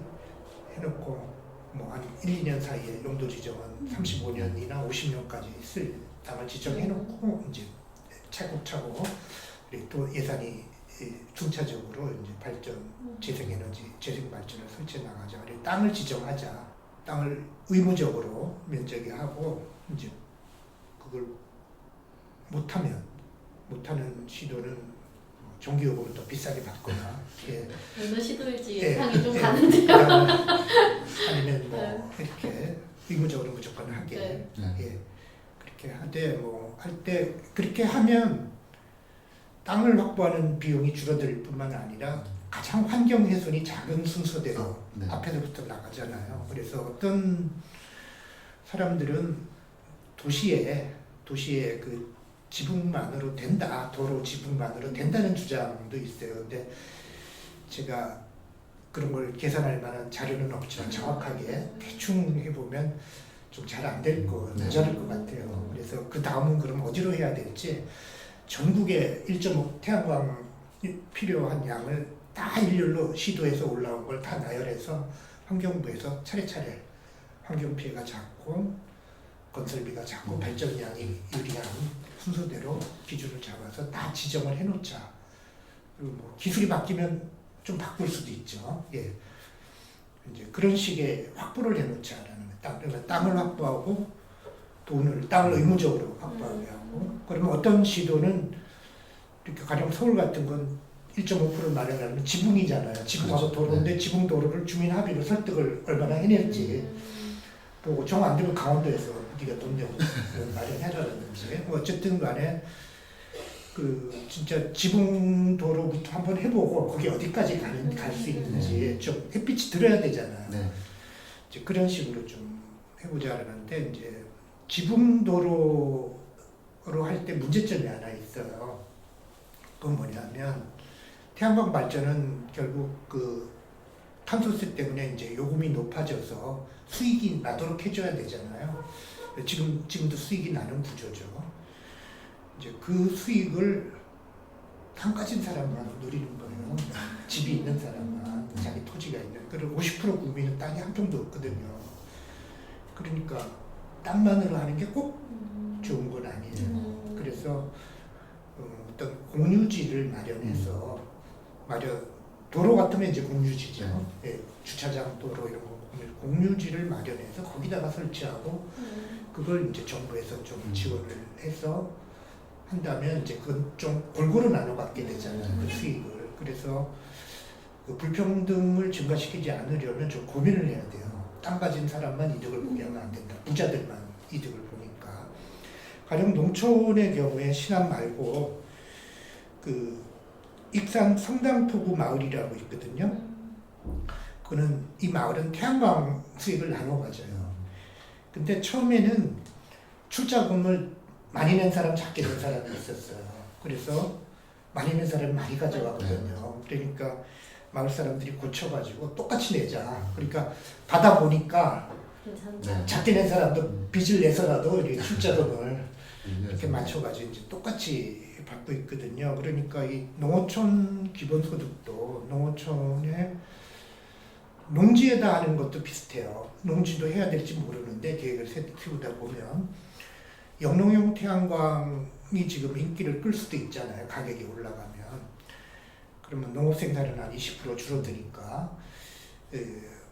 A: 해놓고 뭐 한 1, 2년 사이에 용도 지정은 35년이나 50년까지 쓸 땅을 지정해놓고 이제 차곡차곡 또 예산이 중차적으로 이제 발전, 재생에너지, 재생발전을 설치해 나가자. 땅을 지정하자. 땅을 의무적으로 면적에 하고 이제 그걸 못하는 시도는 전기요금을 더 비싸게 받거나
B: 어느 시도일지 예상이 좀 가는데요.
A: 아니면 뭐 이렇게 의무적으로 무조건 하게 그렇게 하되 뭐 할 때 그렇게 하면 땅을 확보하는 비용이 줄어들 뿐만 아니라 가장 환경 훼손이 작은 순서대로 앞에서부터 나가잖아요. 그래서 어떤 사람들은 도시에 그 지붕만으로 된다, 도로 지붕만으로 된다는 주장도 있어요. 근데 제가 그런 걸 계산할 만한 자료는 없지만 정확하게 대충 해보면 좀 잘 안 될 거, 모자랄 것 같아요. 그래서 그 다음은 그럼 어디로 해야 될지 전국에 1.5 태양광 필요한 양을 다 일렬로 시도해서 올라온 걸 다 나열해서 환경부에서 차례차례 환경피해가 작고 건설비가 작고 발전량이 유리한 순서대로 기준을 잡아서 다 지정을 해놓자. 그리고 뭐 기술이 바뀌면 좀 바꿀 수도 있죠. 이제 그런 식의 확보를 해놓자라는 그러면 땅을 확보하고 땅을 의무적으로 확보하게 하고 그러면 어떤 시도는 이렇게 가령 서울 같은 건 1.5% 마련하면 지붕이잖아요. 지붕하고 도로인데 지붕 도로를 주민 합의로 설득을 얼마나 해낼지 보고 정 안 되면 강원도에서 네가 돈 내고 마련해라든지 뭐 어쨌든 간에 진짜 지붕 도로부터 한번 해보고 거기 어디까지 갈 수 있는지 좀 햇빛이 들어야 되잖아요. 이제 그런 식으로 좀 해보자라는데 이제 지붕 도로로 할 때 문제점이 하나 있어요. 그건 뭐냐면 태양광 발전은 결국 탄소세 때문에 이제 요금이 높아져서 수익이 나도록 해줘야 되잖아요. 지금도 수익이 나는 구조죠. 이제 그 수익을 땅 가진 사람만 누리는 거예요. 집이 있는 사람만, 자기 토지가 있는. 그리고 50% 국민은 땅이 한 평도 없거든요. 그러니까 땅만으로 하는 게 꼭 좋은 건 아니에요. 그래서 어떤 공유지를 마련해서 도로 같으면 이제 공유지죠. 예, 주차장 도로 이런 거 공유지를 마련해서 거기다가 설치하고 그걸 이제 정부에서 좀 지원을 해서 한다면 이제 그건 좀 골고루 나눠 갖게 되잖아요. 그 수익을. 그래서 그 불평등을 증가시키지 않으려면 좀 고민을 해야 돼요. 땅 가진 사람만 이득을 보게 하면 안 된다. 부자들만 이득을 보니까. 가령 농촌의 경우에 신안 말고 그 익산 성당포구 마을이라고 있거든요. 그는 이 마을은 태양광 수익을 나눠 가져요. 근데 처음에는 출자금을 많이 낸 사람, 작게 낸 사람이 있었어요. 그래서 많이 낸 사람이 많이 가져가거든요. 그러니까 마을 사람들이 고쳐가지고 똑같이 내자. 그러니까 받아보니까
B: 괜찮죠.
A: 작게 낸 사람도 빚을 내서라도 이렇게 출자금을 이렇게 맞춰가지고 이제 똑같이 받고 있거든요. 그러니까 이 농어촌 기본소득도 농어촌에 농지에다 하는 것도 비슷해요. 농지도 해야 될지 모르는데 계획을 세우다 보면 영농용 태양광이 지금 인기를 끌 수도 있잖아요. 가격이 올라가면. 그러면 농업 생산은 한 20% 줄어드니까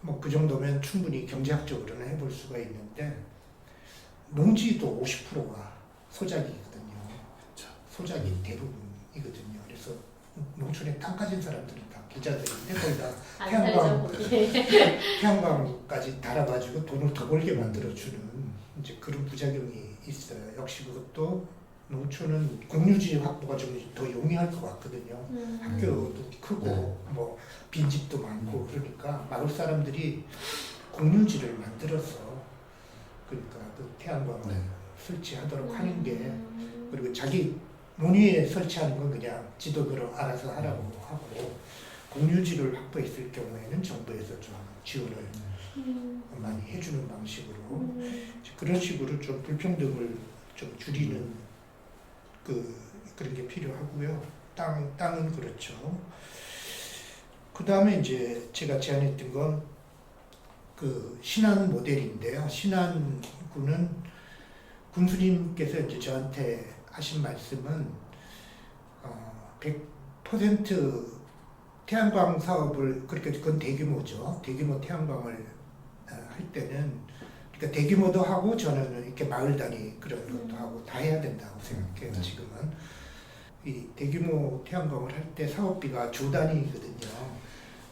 A: 뭐 그 정도면 충분히 경제학적으로는 해볼 수가 있는데 농지도 50%가 소작이거든요. 소작이 대부분이거든요. 그래서 농촌에 땅 가진 사람들은 다 기자들인데 거의 다 태양광까지 달아가지고 돈을 더 벌게 만들어주는 이제 그런 부작용이 있어요. 역시 그것도 농촌은 공유지 확보가 좀 더 용이할 것 같거든요. 학교도 크고 뭐 빈집도 많고 그러니까 마을 사람들이 공유지를 만들어서 그러니까 그 태양광을 설치하도록 하는 게 그리고 자기 논의에 설치하는 건 그냥 지도부로 알아서 하라고 하고 공유지를 확보했을 경우에는 정부에서 좀 지원을 많이 해주는 방식으로 그런 식으로 좀 불평등을 좀 줄이는 그런 게 필요하고요. 땅은 그렇죠. 그 다음에 이제 제가 제안했던 건 그 신안 모델인데요. 신안군은 군수님께서 이제 저한테 하신 말씀은 100% 태양광 사업을 그렇게 그건 대규모죠. 대규모 태양광을 할 때는 그러니까 대규모도 하고 저는 이렇게 마을 단위 그런 것도 하고 다 해야 된다고 생각해요. 지금은 이 대규모 태양광을 할 때 사업비가 주 단위거든요.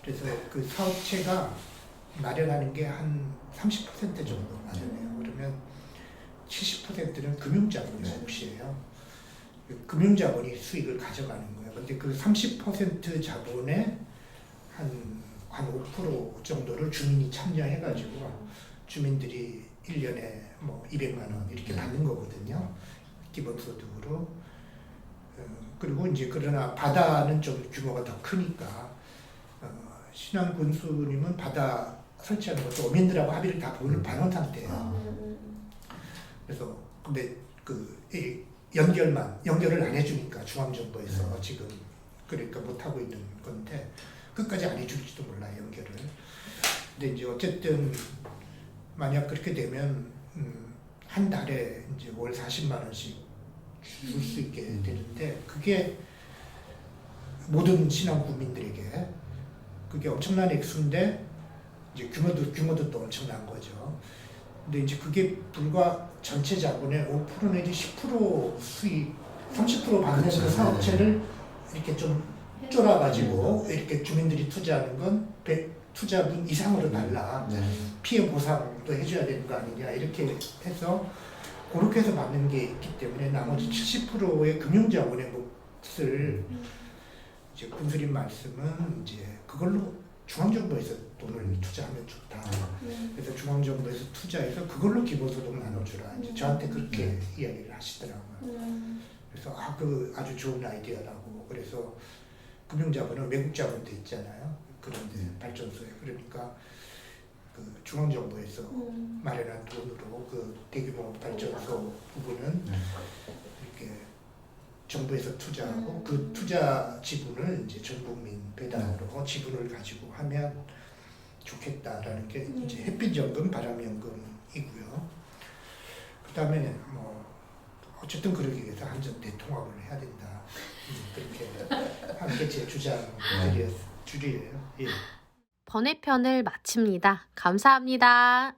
A: 그래서 그 사업체가 마련하는 게 한 30% 정도 마련해요. 그러면 70%는 금융자본의 몫이에요. 금융자본이 수익을 가져가는 거예요. 근데 그 30% 자본의 한 5% 정도를 주민이 참여해가지고 주민들이 1년에 뭐 200만 원 이렇게 받는 거거든요. 기본소득으로. 그리고 이제 그러나 바다는 좀 규모가 더 크니까 신안 군수님은 바다 설치하는 것도 어민들하고 합의를 다 봐놓은 상태예요. 그래서 근데 연결을 안 해주니까 중앙정부에서 지금 그러니까 못 하고 있는 건데 끝까지 안 해줄지도 몰라요, 연결을. 근데 이제 어쨌든 만약 그렇게 되면 한 달에 이제 월 40만 원씩 줄 수 있게 되는데 그게 모든 신안 국민들에게 그게 엄청난 액수인데 이제 규모도 또 엄청난 거죠. 근데 이제 그게 불과 전체 자본의 5% 내지 10% 수익, 30% 받는 그 사업체를 이렇게 좀 쫄아가지고 이렇게 주민들이 투자하는 건 투자분 이상으로 달라. 피해 보상도 해줘야 되는 거 아니냐 이렇게 해서 그렇게 해서 받는 게 있기 때문에 나머지 70%의 금융자본의 몫을 이제 군수님 말씀은 이제 그걸로 중앙정부에서 돈을 투자하면 좋다. 그래서 중앙정부에서 투자해서 그걸로 기본소득 나눠주라. 이제 저한테 그렇게 이야기를 하시더라고요. 그래서 그 아주 좋은 아이디어라고. 그래서 금융자본은 외국 자본도 있잖아요. 그런데 발전소에 그러니까 그 중앙정부에서 마련한 돈으로 그 대규모 발전소 부분은 이렇게 정부에서 투자하고 그 투자 지분을 이제 전 국민 배당으로 지분을 가지고 하면 좋겠다라는 게 이제 햇빛연금, 바람연금이고요. 그다음에 뭐 어쨌든 그러기 위해서 한전 대통합을 해야 된다. 그렇게 하는 게 제 주장들이었습니다. 줄이에요. 예.
B: 번외편을 마칩니다. 감사합니다.